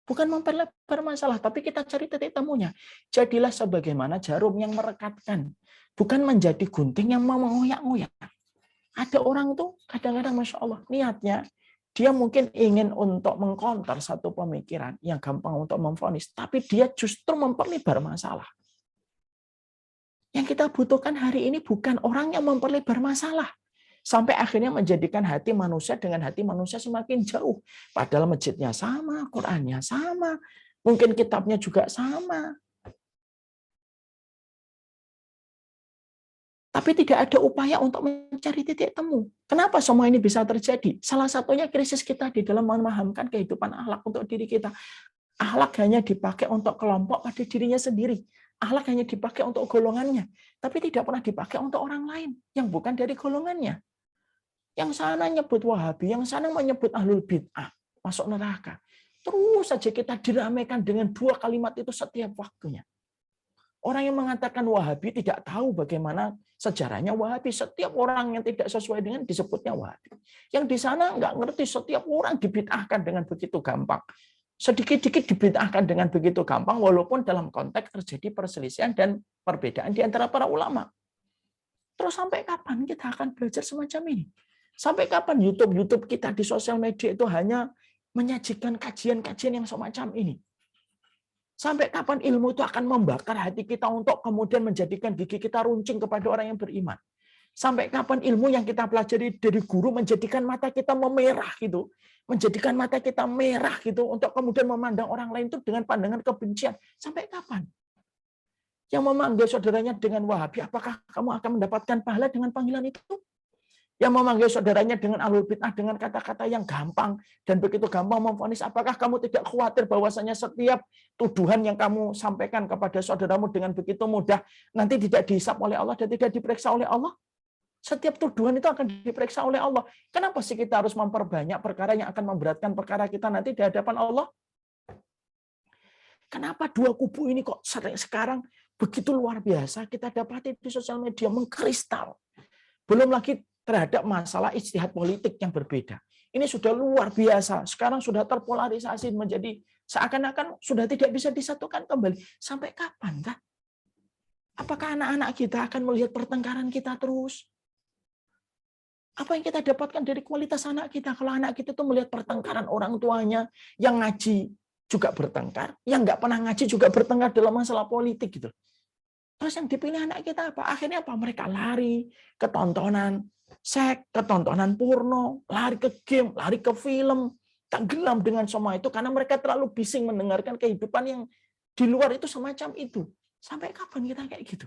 Speaker 2: Bukan memperlebar masalah, tapi kita cari titik temunya. Jadilah sebagaimana jarum yang merekatkan, bukan menjadi gunting yang mau mengoyak-ngoyak. Ada orang itu kadang-kadang Masya Allah, niatnya dia mungkin ingin untuk mengkonter satu pemikiran yang gampang untuk memvonis, tapi dia justru memperlebar masalah. Yang kita butuhkan hari ini bukan orang yang memperlebar masalah, sampai akhirnya menjadikan hati manusia dengan hati manusia semakin jauh. Padahal masjidnya sama, Qur'annya sama, mungkin kitabnya juga sama. Tapi tidak ada upaya untuk mencari titik temu. Kenapa semua ini bisa terjadi? Salah satunya krisis kita di dalam memahamkan kehidupan akhlak untuk diri kita. Akhlak hanya dipakai untuk kelompok pada dirinya sendiri. Akhlak hanya dipakai untuk golongannya. Tapi tidak pernah dipakai untuk orang lain yang bukan dari golongannya. Yang sana nyebut Wahabi, yang sana menyebut Ahlul Bid'ah, masuk neraka. Terus saja kita diramaikan dengan 2 kalimat itu setiap waktunya. Orang yang mengatakan Wahabi tidak tahu bagaimana sejarahnya Wahabi. Setiap orang yang tidak sesuai dengan disebutnya Wahabi. Yang di sana nggak ngerti setiap orang dibid'ahkan dengan begitu gampang. Sedikit-sedikit dibid'ahkan dengan begitu gampang, walaupun dalam konteks terjadi perselisihan dan perbedaan di antara para ulama. Terus sampai kapan kita akan belajar semacam ini? Sampai kapan YouTube kita di sosial media itu hanya menyajikan kajian-kajian yang semacam ini? Sampai kapan ilmu itu akan membakar hati kita untuk kemudian menjadikan gigi kita runcing kepada orang yang beriman? Sampai kapan ilmu yang kita pelajari dari guru menjadikan mata kita memerah gitu, menjadikan mata kita merah gitu untuk kemudian memandang orang lain itu dengan pandangan kebencian? Sampai kapan? Yang memanggil saudaranya dengan Wahabi, apakah kamu akan mendapatkan pahala dengan panggilan itu? Yang memanggil saudaranya dengan Ahlul Bid'ah dengan kata-kata yang gampang dan begitu gampang memvonis, apakah kamu tidak khawatir bahwasanya setiap tuduhan yang kamu sampaikan kepada saudaramu dengan begitu mudah nanti tidak dihisap oleh Allah dan tidak diperiksa oleh Allah? Setiap tuduhan itu akan diperiksa oleh Allah. Kenapa sih kita harus memperbanyak perkara yang akan memberatkan perkara kita nanti di hadapan Allah? Kenapa dua kubu ini kok sekarang begitu luar biasa kita dapati di sosial media mengkristal. Belum lagi terhadap masalah ijtihad politik yang berbeda. Ini sudah luar biasa. Sekarang sudah terpolarisasi menjadi seakan-akan sudah tidak bisa disatukan kembali. Sampai kapan, kah? Apakah anak-anak kita akan melihat pertengkaran kita terus? Apa yang kita dapatkan dari kualitas anak kita? Kalau anak kita tuh melihat pertengkaran orang tuanya, yang ngaji juga bertengkar, yang nggak pernah ngaji juga bertengkar dalam masalah politik gitu. Terus yang dipilih anak kita apa? Akhirnya apa? Mereka lari ke tontonan seks, ke tontonan porno, lari ke game, lari ke film, tenggelam dengan semua itu karena mereka terlalu bising mendengarkan kehidupan yang di luar itu semacam itu. Sampai kapan kita kayak gitu?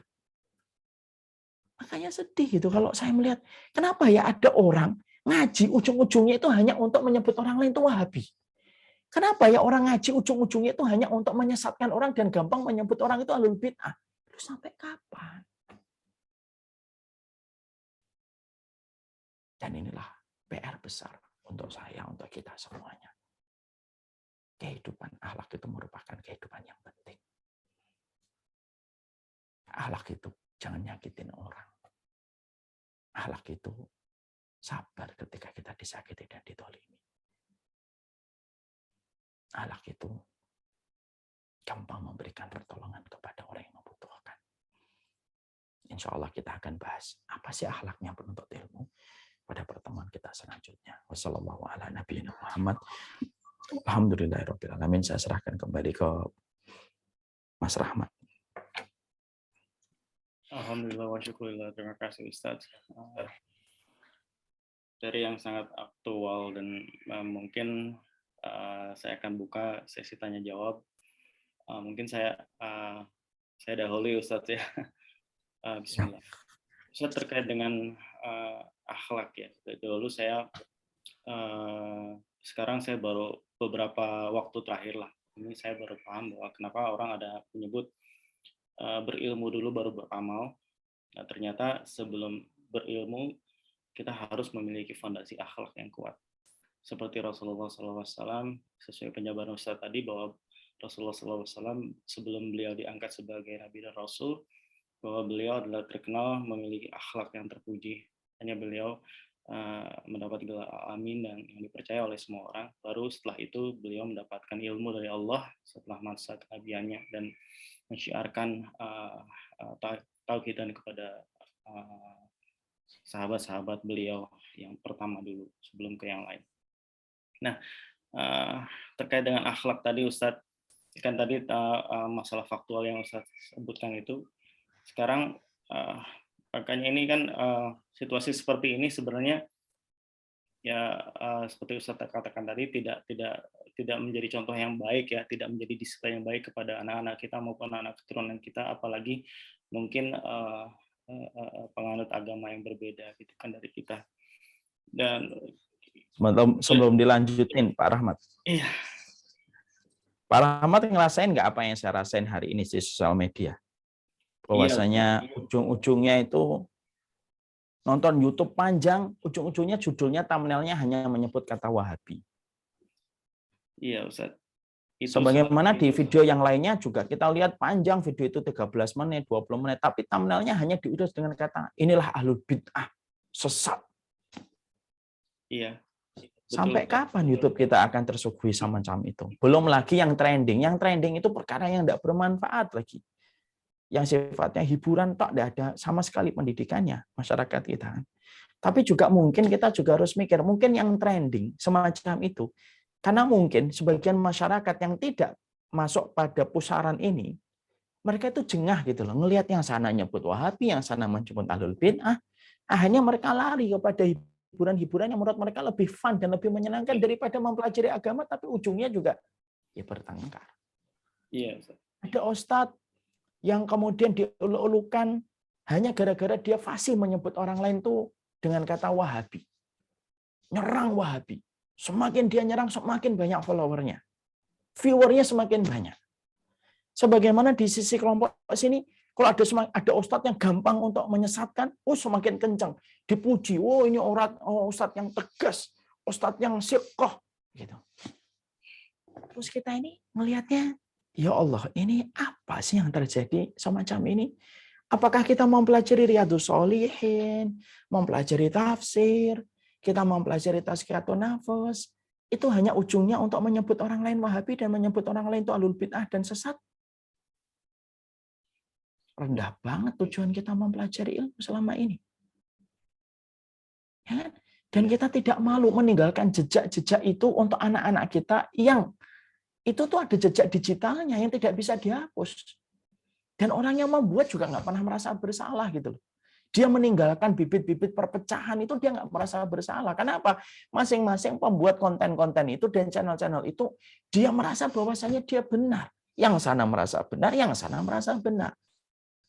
Speaker 2: Makanya sedih gitu kalau saya melihat kenapa ya ada orang ngaji ujung-ujungnya itu hanya untuk menyebut orang lain itu Wahabi. Kenapa ya orang ngaji ujung-ujungnya itu hanya untuk menyesatkan orang dan gampang menyebut orang itu ahlul bid'ah? Lu sampai kapan? Dan inilah PR besar untuk saya, untuk kita semuanya. Kehidupan akhlak itu merupakan kehidupan yang penting. Akhlak itu jangan nyakitin orang. Akhlak itu sabar ketika kita disakiti dan ditolimi. Akhlak itu gampang memberikan pertolongan kepada orang yang membutuhkan. Insya Allah kita akan bahas apa sih akhlaknya penuntut ilmu pada pertemuan kita selanjutnya. Wassalamualaikum warahmatullahi wabarakatuh. Alhamdulillahirabbil alamin. Saya serahkan kembali ke Mas Rahmat.
Speaker 3: Alhamdulillah wa syukurillah. Terima kasih Ustadz. Dari yang sangat aktual dan mungkin saya akan buka sesi tanya jawab. Mungkin saya dahului Ustadz ya. Bismillah. Ustadz terkait dengan akhlak ya. Dulu saya sekarang saya baru beberapa waktu terakhir lah. Ini saya baru paham bahwa kenapa orang ada menyebut berilmu dulu baru beramal. Nah, ternyata sebelum berilmu kita harus memiliki fondasi akhlak yang kuat. Seperti Rasulullah SAW, sesuai penjabaran Ustaz tadi bahwa Rasulullah SAW sebelum beliau diangkat sebagai Nabi dan Rasul, bahwa beliau adalah terkenal memiliki akhlak yang terpuji. Hanya beliau mendapat gelar alamin dan yang dipercaya oleh semua orang. Baru setelah itu beliau mendapatkan ilmu dari Allah setelah masa kenabiannya dan mensyiarkan tauhidan kepada sahabat-sahabat beliau yang pertama dulu sebelum ke yang lain. Nah, terkait dengan akhlak tadi Ustadz, kan tadi masalah faktual yang Ustadz sebutkan itu, sekarang makanya ini kan situasi seperti ini sebenarnya ya seperti Ustadz katakan tadi tidak menjadi contoh yang baik ya, tidak menjadi disiplin yang baik kepada anak-anak kita maupun anak keturunan kita, apalagi mungkin penganut agama yang berbeda gitu kan dari kita. Dan
Speaker 2: sebelum dilanjutin Pak Rahmat.
Speaker 3: Iya.
Speaker 2: Pak Rahmat ngerasain nggak apa yang saya rasain hari ini di sosial media? Bahwasanya ujung-ujungnya itu nonton YouTube panjang, ujung-ujungnya judulnya thumbnailnya hanya menyebut kata Wahabi.
Speaker 3: Iya, Ustaz.
Speaker 2: Sebagaimana di video yang lainnya juga kita lihat panjang video itu 13 menit, 20 menit, tapi thumbnailnya hanya diurus dengan kata inilah ahlul bid'ah, sesat.
Speaker 3: Iya.
Speaker 2: Sampai kapan YouTube kita akan tersuguhi semacam itu? Belum lagi yang trending. Yang trending itu perkara yang tidak bermanfaat lagi. Yang sifatnya hiburan tak ada sama sekali pendidikannya masyarakat kita. Tapi juga mungkin kita juga harus mikir, mungkin yang trending semacam itu, karena mungkin sebagian masyarakat yang tidak masuk pada pusaran ini, mereka itu jengah gitu loh, ngelihat yang sana nyebut Wahabi, yang sana menyebut ahlul bid'ah, akhirnya mereka lari kepada hiburan-hiburan yang menurut mereka lebih fun dan lebih menyenangkan daripada mempelajari agama, tapi ujungnya juga ya bertengkar.
Speaker 3: Iya.
Speaker 2: Ada ustadz yang kemudian diuluk-ulukan hanya gara-gara dia fasih menyebut orang lain tuh dengan kata Wahabi. Nyerang Wahabi. Semakin dia nyerang, semakin banyak followernya. Viewernya semakin banyak. Sebagaimana di sisi kelompok sini, kalau ada ustadz yang gampang untuk menyesatkan, semakin kencang. Dipuji, ini ustadz yang tegas, ustadz yang siqoh. Gitu. Terus kita ini melihatnya Ya Allah, ini apa sih yang terjadi semacam ini? Apakah kita mempelajari Riyadhus Shalihin, mempelajari tafsir, kita mempelajari Tazkiyatun Nafas, itu hanya ujungnya untuk menyebut orang lain Wahabi dan menyebut orang lain itu ahlul bid'ah dan sesat? Rendah banget tujuan kita mempelajari ilmu selama ini. Ya kan? Dan kita tidak malu meninggalkan jejak-jejak itu untuk anak-anak kita yang itu tuh ada jejak digitalnya yang tidak bisa dihapus. Dan orang yang membuat juga nggak pernah merasa bersalah gitu loh. Dia meninggalkan bibit-bibit perpecahan itu dia nggak merasa bersalah. Kenapa? Masing-masing pembuat konten-konten itu dan channel-channel itu dia merasa bahwasanya dia benar. Yang sana merasa benar, yang sana merasa benar.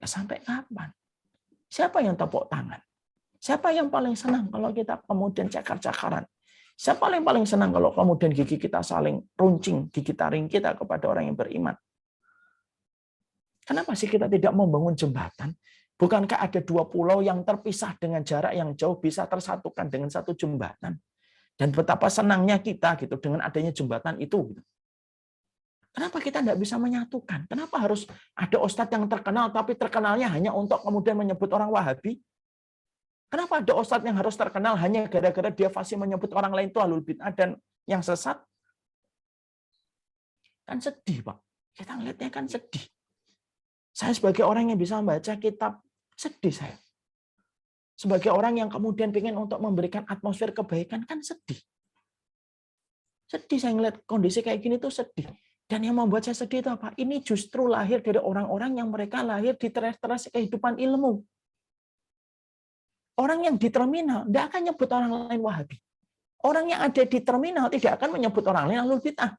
Speaker 2: Ya, sampai kapan? Siapa yang tepuk tangan? Siapa yang paling senang kalau kita kemudian cakar-cakaran? Siapa yang paling senang kalau kemudian gigi kita saling runcing, gigi taring kita kepada orang yang beriman? Kenapa sih kita tidak membangun jembatan? Bukankah ada dua pulau yang terpisah dengan jarak yang jauh bisa tersatukan dengan satu jembatan? Dan betapa senangnya kita gitu dengan adanya jembatan itu. Kenapa kita tidak bisa menyatukan? Kenapa harus ada ustadz yang terkenal tapi terkenalnya hanya untuk kemudian menyebut orang Wahabi? Kenapa ada ustadz yang harus terkenal hanya gara-gara dia fasih menyebut orang lain itu ahlul bid'ah dan yang sesat? Kan sedih, Pak. Kita ngeliatnya kan sedih. Saya sebagai orang yang bisa membaca kitab, sedih saya. Sebagai orang yang kemudian ingin untuk memberikan atmosfer kebaikan, kan sedih. Sedih saya ngeliat kondisi kayak gini tuh sedih. Dan yang membuat saya sedih itu apa? Ini justru lahir dari orang-orang yang mereka lahir di teras-teras kehidupan ilmu. Orang yang di terminal tidak akan nyebut orang lain Wahabi. Orang yang ada di terminal tidak akan menyebut orang lain ahlul bid'ah.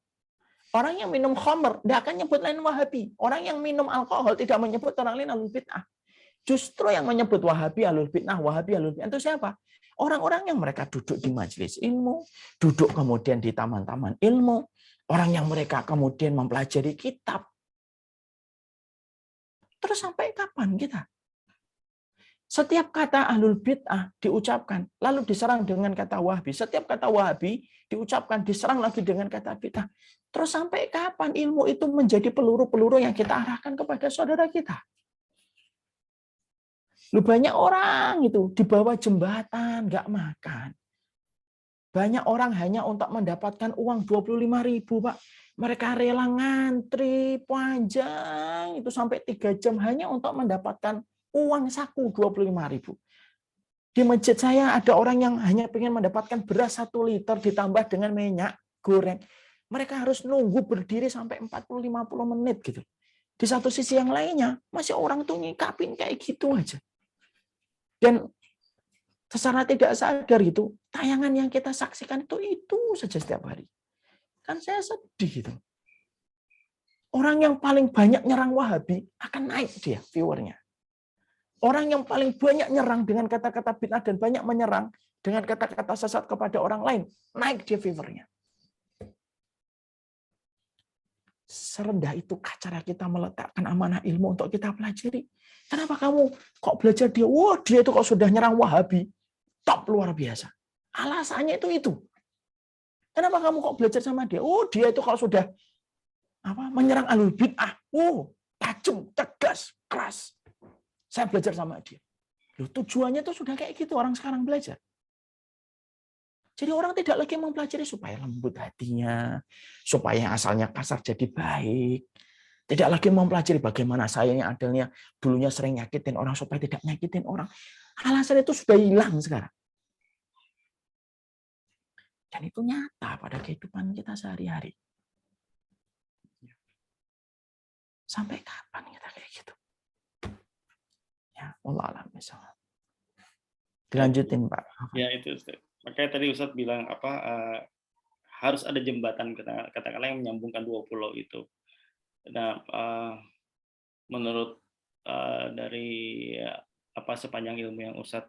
Speaker 2: Orang yang minum khamr tidak akan nyebut lain Wahabi. Orang yang minum alkohol tidak menyebut orang lain ahlul bid'ah. Justru yang menyebut Wahabi ahlul bid'ah, Wahabi ahlul bid'ah itu siapa? Orang-orang yang mereka duduk di majelis ilmu, duduk kemudian di taman-taman ilmu, orang yang mereka kemudian mempelajari kitab. Terus sampai kapan kita? Setiap kata ahlul bid'ah diucapkan, lalu diserang dengan kata Wahabi. Setiap kata Wahabi diucapkan, diserang lagi dengan kata bid'ah. Terus sampai kapan ilmu itu menjadi peluru-peluru yang kita arahkan kepada saudara kita? Lu banyak orang itu di bawah jembatan nggak makan. Banyak orang hanya untuk mendapatkan uang 25.000, Pak. Mereka rela ngantri panjang itu sampai 3 jam hanya untuk mendapatkan uang saku 25.000. Di masjid saya ada orang yang hanya ingin mendapatkan beras 1 liter ditambah dengan minyak goreng. Mereka harus nunggu berdiri sampai 40-50 menit gitu. Di satu sisi yang lainnya, masih orang tuh ngikapin kayak gitu aja. Dan secara tidak sadar itu, tayangan yang kita saksikan itu saja setiap hari. Kan saya sedih gitu. Orang yang paling banyak nyerang Wahabi akan naik dia viewernya. Orang yang paling banyak nyerang dengan kata-kata bid'ah dan banyak menyerang dengan kata-kata sesat kepada orang lain, naik dia viewernya. Serendah itu cara kita meletakkan amanah ilmu untuk kita pelajari. Kenapa kamu kok belajar dia? Wah, dia itu kok sudah nyerang Wahabi. Top luar biasa. Alasannya itu. Kenapa kamu kok belajar sama dia? Oh, dia itu kalau sudah menyerang ahlul bid'ah. Oh, tajam, tegas, keras. Saya belajar sama dia. Loh, tujuannya itu sudah kayak gitu orang sekarang belajar. Jadi orang tidak lagi mempelajari supaya lembut hatinya, supaya asalnya kasar jadi baik. Tidak lagi mempelajari bagaimana saya yang adilnya dulunya sering nyakitin orang supaya tidak nyakitin orang. Alasan itu sudah hilang sekarang. Dan itu nyata pada kehidupan kita sehari-hari. Sampai kapan kita kayak gitu? Ya, Allah alam misalnya. Dilanjutin, Pak.
Speaker 3: Ya itu, Ustaz. Makanya tadi Ustaz bilang harus ada jembatan katakanlah yang menyambungkan 2 pulau itu. Nah, menurut dari sepanjang ilmu yang Ustaz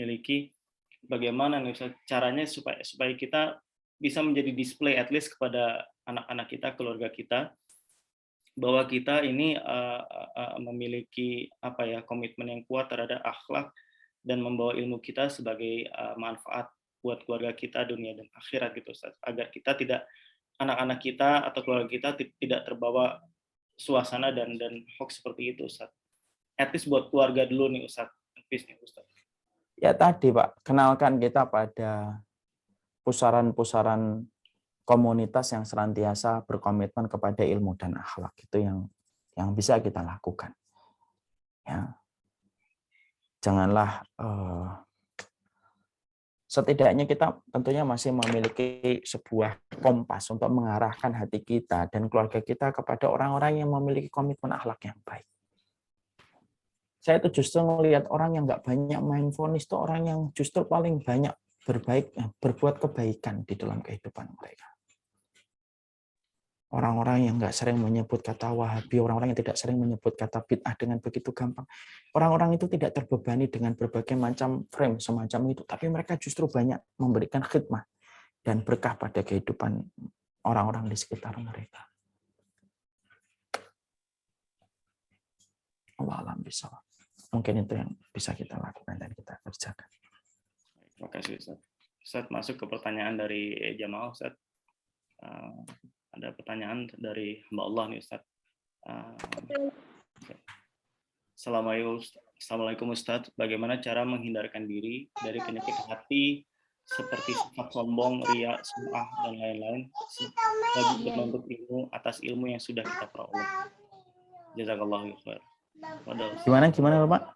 Speaker 3: miliki, bagaimana nih Ustaz caranya supaya kita bisa menjadi display at least kepada anak-anak kita, keluarga kita, bahwa kita ini memiliki komitmen yang kuat terhadap akhlak dan membawa ilmu kita sebagai manfaat buat keluarga kita dunia dan akhirat gitu Ustaz. Agar kita tidak, anak-anak kita atau keluarga kita tidak terbawa suasana dan hoax seperti itu, Ustaz? Etis buat keluarga dulu nih, Ustaz. Etis nih, Ustaz.
Speaker 2: Ya tadi Pak, kenalkan kita pada pusaran-pusaran komunitas yang senantiasa berkomitmen kepada ilmu dan akhlak. Itu yang bisa kita lakukan. Ya. Janganlah setidaknya kita tentunya masih memiliki sebuah kompas untuk mengarahkan hati kita dan keluarga kita kepada orang-orang yang memiliki komitmen akhlak yang baik. Saya itu justru melihat orang yang nggak banyak mindfulness itu orang yang justru paling banyak berbuat kebaikan di dalam kehidupan mereka. Orang-orang yang nggak sering menyebut kata Wahabi, orang-orang yang tidak sering menyebut kata bid'ah dengan begitu gampang. Orang-orang itu tidak terbebani dengan berbagai macam frame semacam itu, tapi mereka justru banyak memberikan khidmah dan berkah pada kehidupan orang-orang di sekitar mereka. Allah alam bisawab. Mungkin itu yang bisa kita lakukan dan kita kerjakan.
Speaker 3: Terima kasih, Ustaz. Ustaz, masuk ke pertanyaan dari jamaah, Ustaz. Ada pertanyaan dari hamba Allah nih, Ustaz. Assalamualaikum Ustaz. Bagaimana cara menghindarkan diri dari penyakit hati seperti sifat sombong, riya, sum'ah, dan lain-lain bagi penuntut ilmu atas ilmu yang sudah kita peroleh? Jazakallahu khair.
Speaker 2: Gimana Bapak?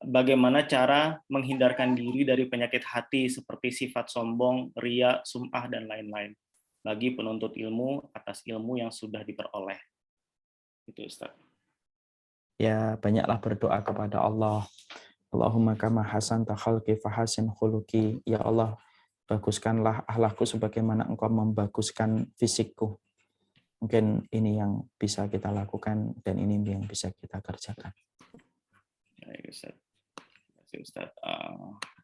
Speaker 3: Bagaimana cara menghindarkan diri dari penyakit hati seperti sifat sombong, riya, sum'ah, dan lain-lain bagi penuntut ilmu atas ilmu yang sudah diperoleh? Itu, Ustaz.
Speaker 2: Ya, banyaklah berdoa kepada Allah. Allahumma kama hasanta khalqi fahasin khuluqi. Ya Allah, baguskanlah akhlakku sebagaimana Engkau membaguskan fisikku. Mungkin ini yang bisa kita lakukan dan ini yang bisa kita kerjakan.
Speaker 3: Baik, Ustaz. Terima kasih, Ustaz.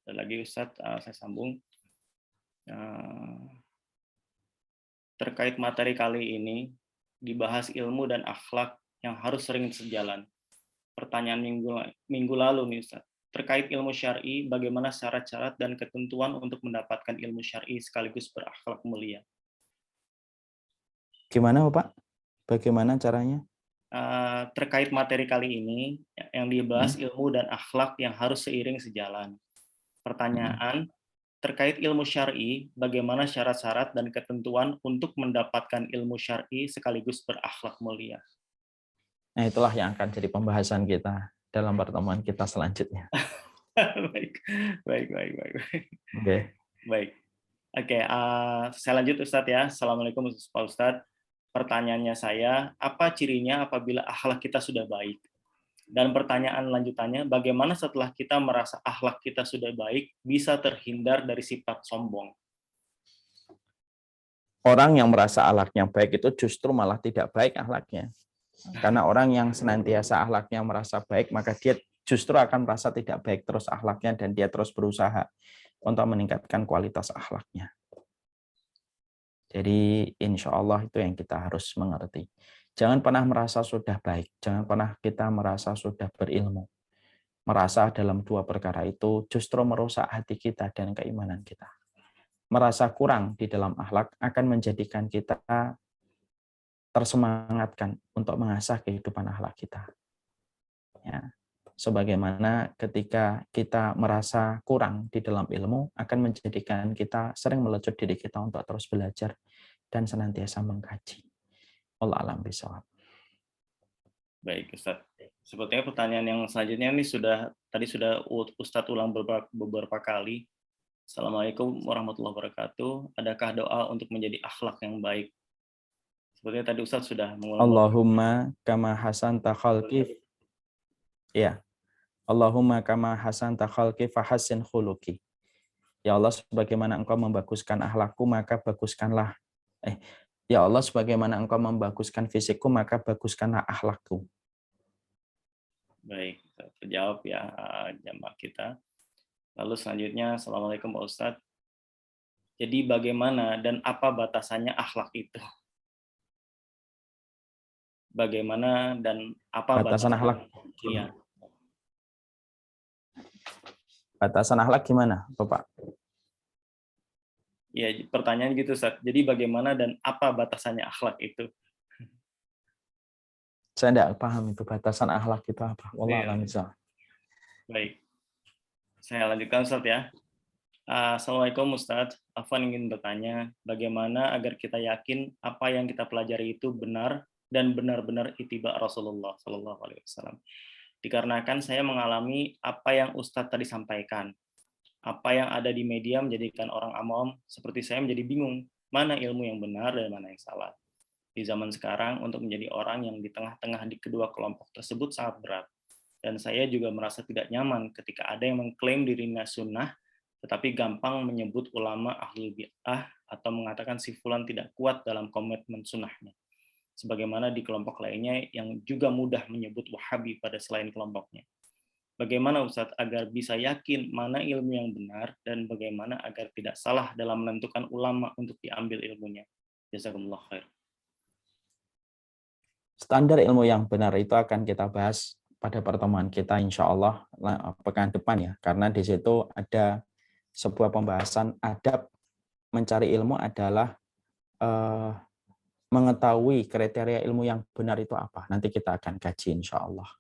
Speaker 3: Ada lagi, Ustaz, saya sambung. Terkait materi kali ini, dibahas ilmu dan akhlak yang harus sering sejalan. Pertanyaan minggu lalu nih, Ustaz. Terkait ilmu syar'i, bagaimana syarat-syarat dan ketentuan untuk mendapatkan ilmu syar'i sekaligus berakhlak mulia?
Speaker 2: Gimana Bapak? Bagaimana caranya?
Speaker 3: Terkait materi kali ini, yang dibahas ilmu dan akhlak yang harus seiring sejalan. Pertanyaan, terkait ilmu syar'i, bagaimana syarat-syarat dan ketentuan untuk mendapatkan ilmu syar'i sekaligus berakhlak mulia?
Speaker 2: Nah, itulah yang akan jadi pembahasan kita dalam pertemuan kita selanjutnya.
Speaker 3: Baik.
Speaker 2: Oke.
Speaker 3: Baik. Oke, saya lanjut, Ustadz ya. Assalamualaikum Pak Ustadz. Pertanyaannya saya, apa cirinya apabila akhlak kita sudah baik? Dan pertanyaan lanjutannya, bagaimana setelah kita merasa akhlak kita sudah baik, bisa terhindar dari sifat sombong?
Speaker 2: Orang yang merasa akhlaknya baik itu justru malah tidak baik akhlaknya. Karena orang yang senantiasa akhlaknya merasa baik, maka dia justru akan merasa tidak baik terus akhlaknya dan dia terus berusaha untuk meningkatkan kualitas akhlaknya. Jadi insya Allah itu yang kita harus mengerti. Jangan pernah merasa sudah baik, jangan pernah kita merasa sudah berilmu. Merasa dalam dua perkara itu justru merusak hati kita dan keimanan kita. Merasa kurang di dalam akhlak akan menjadikan kita tersemangatkan untuk mengasah kehidupan akhlak kita. Ya. Sebagaimana ketika kita merasa kurang di dalam ilmu akan menjadikan kita sering melecut diri kita untuk terus belajar dan senantiasa mengkaji. Allah alam bisawab.
Speaker 3: Baik, Ustadz. Sepertinya pertanyaan yang selanjutnya ini tadi sudah Ustadz ulang beberapa kali. Assalamualaikum warahmatullahi wabarakatuh. Adakah doa untuk menjadi akhlak yang baik? Sepertinya tadi Ustadz sudah mengulang.
Speaker 2: Allahumma kama hasanta khalqi. Ya. Allahumma kama hasanta khalqi fahassin khuluqi. Ya Allah, sebagaimana Engkau membaguskan akhlakku, maka baguskanlah. Ya Allah, sebagaimana Engkau membaguskan fisikku, maka baguskanlah akhlakku.
Speaker 3: Baik, terjawab ya jamaah kita. Lalu selanjutnya, Assalamualaikum Pak Ustadz. Jadi bagaimana dan apa batasannya akhlak itu? Bagaimana dan apa
Speaker 2: batasan akhlak?
Speaker 3: Iya.
Speaker 2: Batasan akhlak gimana, Bapak?
Speaker 3: Ya, pertanyaan gitu, Ustaz. Jadi bagaimana dan apa batasannya akhlak itu?
Speaker 2: Saya tidak paham itu batasan akhlak itu apa. Wallah
Speaker 3: Iya.
Speaker 2: alam bishawab.
Speaker 3: Baik, saya lanjutkan Ustaz ya. Assalamualaikum Ustadz, Afwan ingin bertanya, bagaimana agar kita yakin apa yang kita pelajari itu benar dan benar-benar ittiba Rasulullah Sallallahu Alaihi Wasallam. Dikarenakan saya mengalami apa yang Ustadz tadi sampaikan, apa yang ada di media menjadikan orang awam seperti saya menjadi bingung mana ilmu yang benar dan mana yang salah. Di zaman sekarang untuk menjadi orang yang di tengah-tengah di kedua kelompok tersebut sangat berat. Dan saya juga merasa tidak nyaman ketika ada yang mengklaim dirinya sunnah tetapi gampang menyebut ulama ahli bid'ah atau mengatakan si fulan tidak kuat dalam komitmen sunnahnya. Sebagaimana di kelompok lainnya yang juga mudah menyebut wahabi pada selain kelompoknya. Bagaimana Ustadz agar bisa yakin mana ilmu yang benar dan bagaimana agar tidak salah dalam menentukan ulama untuk diambil ilmunya. Jazakumullah khair.
Speaker 2: Standar ilmu yang benar itu akan kita bahas pada pertemuan kita insya Allah pekan depan ya. Karena di situ ada sebuah pembahasan adab mencari ilmu adalah mengetahui kriteria ilmu yang benar itu apa. Nanti kita akan kaji insya Allah.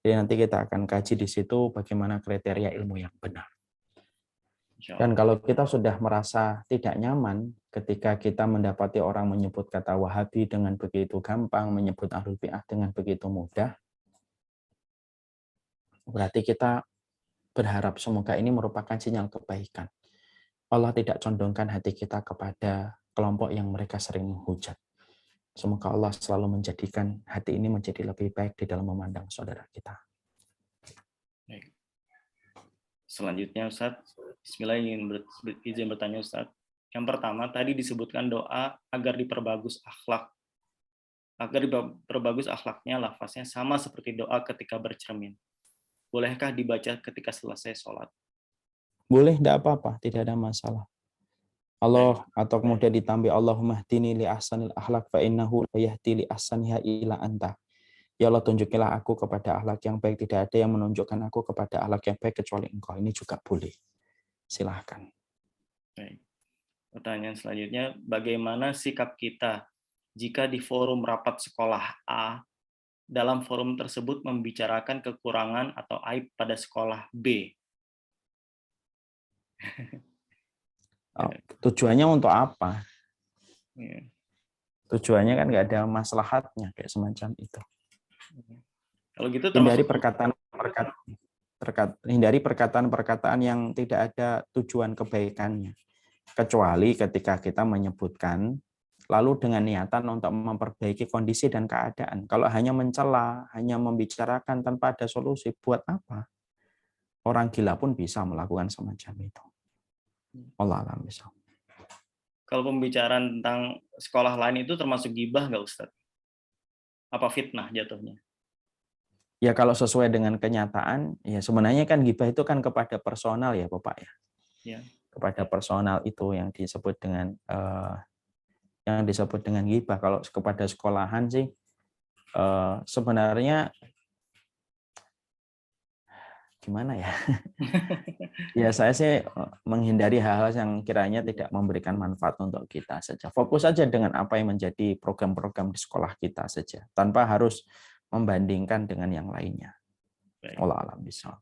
Speaker 2: Jadi nanti kita akan kaji di situ bagaimana kriteria ilmu yang benar. Dan kalau kita sudah merasa tidak nyaman ketika kita mendapati orang menyebut kata Wahabi dengan begitu gampang, menyebut Ahlul Bid'ah dengan begitu mudah, berarti kita berharap semoga ini merupakan sinyal kebaikan. Allah tidak condongkan hati kita kepada kelompok yang mereka sering menghujat. Semoga Allah selalu menjadikan hati ini menjadi lebih baik di dalam memandang saudara kita.
Speaker 3: Baik. Selanjutnya Ustaz, Bismillah izin bertanya Ustaz. Yang pertama tadi disebutkan doa agar diperbagus akhlak. Agar diperbagus akhlaknya, lafaznya sama seperti doa ketika bercermin. Bolehkah dibaca ketika selesai sholat?
Speaker 2: Boleh, tidak apa-apa, tidak ada masalah. Allah atau kemudian ditambah Allahumma hdini li ahsanil akhlak fa innahu la yahdi li ahsaniha illa anta. Ya Allah, tunjukilah aku kepada akhlak yang baik, tidak ada yang menunjukkan aku kepada akhlak yang baik kecuali Engkau. Ini juga boleh. Silahkan.
Speaker 3: Baik. Pertanyaan selanjutnya, bagaimana sikap kita jika di forum rapat sekolah A, dalam forum tersebut membicarakan kekurangan atau aib pada sekolah B?
Speaker 2: Oh, tujuannya untuk apa?
Speaker 3: Ya.
Speaker 2: Tujuannya kan nggak ada maslahatnya kayak semacam itu.
Speaker 3: Kalau gitu
Speaker 2: hindari perkataan-perkataan yang tidak ada tujuan kebaikannya. Kecuali ketika kita menyebutkan lalu dengan niatan untuk memperbaiki kondisi dan keadaan. Kalau hanya mencela, hanya membicarakan tanpa ada solusi, buat apa? Orang gila pun bisa melakukan semacam itu. Allah alam bisa.
Speaker 3: Kalau pembicaraan tentang sekolah lain itu termasuk gibah nggak Ustadz? Apa fitnah jatuhnya?
Speaker 2: Ya kalau sesuai dengan kenyataan, ya sebenarnya kan gibah itu kan kepada personal ya Bapak ya.
Speaker 3: Ya.
Speaker 2: Kepada personal itu yang disebut dengan gibah. Kalau kepada sekolahan sih sebenarnya gimana ya? Ya saya sih menghindari hal-hal yang kiranya tidak memberikan manfaat untuk kita saja. Fokus saja dengan apa yang menjadi program-program di sekolah kita saja, tanpa harus membandingkan dengan yang lainnya. Allah alam bisa.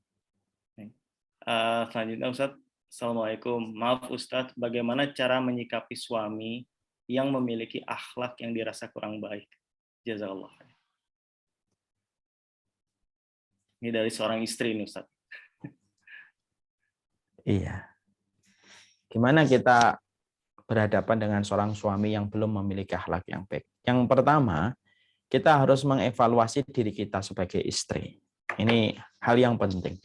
Speaker 3: Selanjutnya Ustadz, Assalamualaikum. Maaf Ustadz, bagaimana cara menyikapi suami yang memiliki akhlak yang dirasa kurang baik? Jazakallah. Ini dari seorang istri nih Ustadz.
Speaker 2: Iya. Gimana kita berhadapan dengan seorang suami yang belum memiliki akhlak yang baik? Yang pertama, kita harus mengevaluasi diri kita sebagai istri. Ini hal yang penting.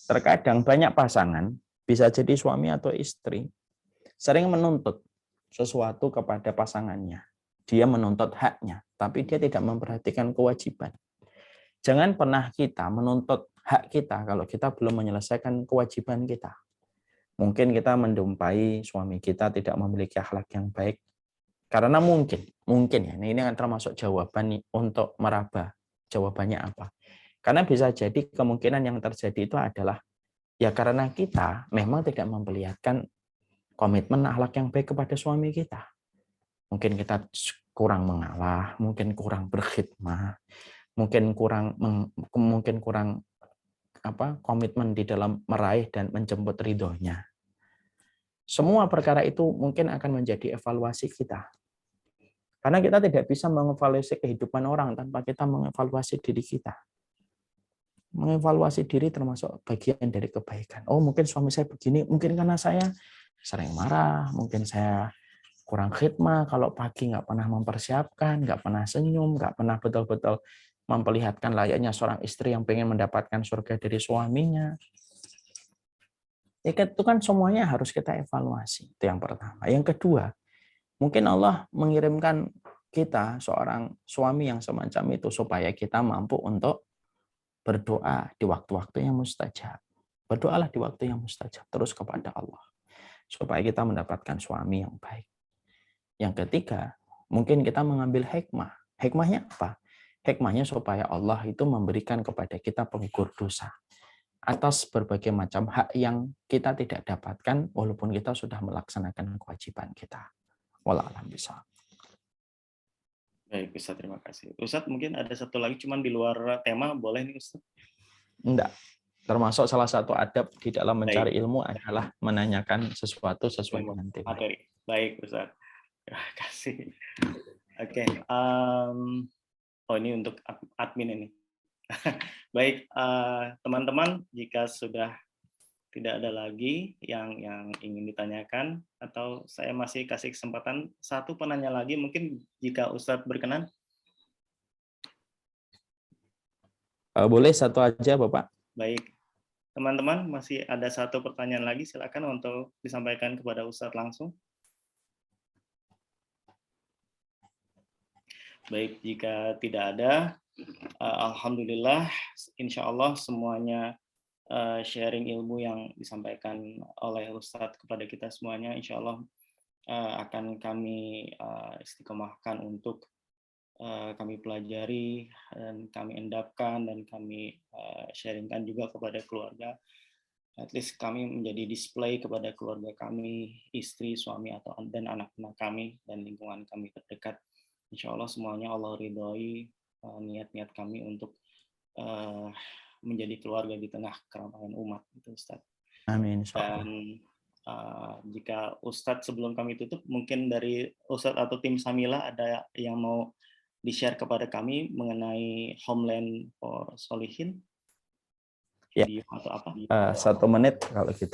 Speaker 2: Terkadang banyak pasangan, bisa jadi suami atau istri, sering menuntut sesuatu kepada pasangannya. Dia menuntut haknya, tapi dia tidak memperhatikan kewajiban. Jangan pernah kita menuntut hak kita kalau kita belum menyelesaikan kewajiban kita. Mungkin kita menjumpai suami kita tidak memiliki akhlak yang baik, karena mungkin ya, ini akan termasuk jawaban untuk meraba. Jawabannya apa? Karena bisa jadi kemungkinan yang terjadi itu adalah ya karena kita memang tidak memperlihatkan komitmen akhlak yang baik kepada suami kita. Mungkin kita kurang mengalah, mungkin kurang berkhidmah, mungkin kurang komitmen di dalam meraih dan menjemput ridhonya. Semua perkara itu mungkin akan menjadi evaluasi kita. Karena kita tidak bisa mengevaluasi kehidupan orang tanpa kita mengevaluasi diri kita. Mengevaluasi diri termasuk bagian dari kebaikan. Oh, mungkin suami saya begini, mungkin karena saya sering marah, mungkin saya kurang khidmah, kalau pagi nggak pernah mempersiapkan, nggak pernah senyum, nggak pernah betul-betul memperlihatkan layaknya seorang istri yang pengen mendapatkan surga dari suaminya. Itu kan semuanya harus kita evaluasi. Itu yang pertama. Yang kedua, mungkin Allah mengirimkan kita seorang suami yang semacam itu supaya kita mampu untuk berdoa di waktu-waktu yang mustajab. Berdoalah di waktu yang mustajab terus kepada Allah supaya kita mendapatkan suami yang baik. Yang ketiga, mungkin kita mengambil hikmah. Hikmahnya apa? Hikmahnya supaya Allah itu memberikan kepada kita penggugur dosa atas berbagai macam hak yang kita tidak dapatkan walaupun kita sudah melaksanakan kewajiban kita. Wallahu a'lam bishawab.
Speaker 3: Baik, Ustaz, terima kasih. Ustaz, mungkin ada satu lagi, cuman di luar tema, boleh nih, Ustaz?
Speaker 2: Enggak. Termasuk salah satu adab di dalam mencari
Speaker 3: Baik.
Speaker 2: ilmu adalah menanyakan sesuatu sesuai dengan tema.
Speaker 3: Materi. Baik, Ustaz. Terima kasih. Oke. Oh, ini untuk admin ini. Baik, teman-teman, jika sudah tidak ada lagi yang ingin ditanyakan, atau saya masih kasih kesempatan satu penanya lagi, mungkin jika Ustadz berkenan.
Speaker 2: Boleh satu aja, Bapak.
Speaker 3: Baik, teman-teman, masih ada satu pertanyaan lagi, silakan untuk disampaikan kepada Ustadz langsung. Baik, jika tidak ada, alhamdulillah, insya Allah semuanya sharing ilmu yang disampaikan oleh Ustadz kepada kita semuanya, insya Allah akan kami istiqomahkan untuk kami pelajari dan kami endapkan dan kami sharingkan juga kepada keluarga. At least kami menjadi display kepada keluarga kami, istri, suami, dan anak-anak kami dan lingkungan kami terdekat. Insya Allah semuanya Allah ridhoi niat-niat kami untuk menjadi keluarga di tengah keramaian umat, itu Ustaz.
Speaker 2: Amin.
Speaker 3: Dan jika Ustadz sebelum kami tutup, mungkin dari Ustadz atau tim Samila ada yang mau di-share kepada kami mengenai Homeland for Solihin? Video atau apa?
Speaker 2: 1 menit kalau gitu.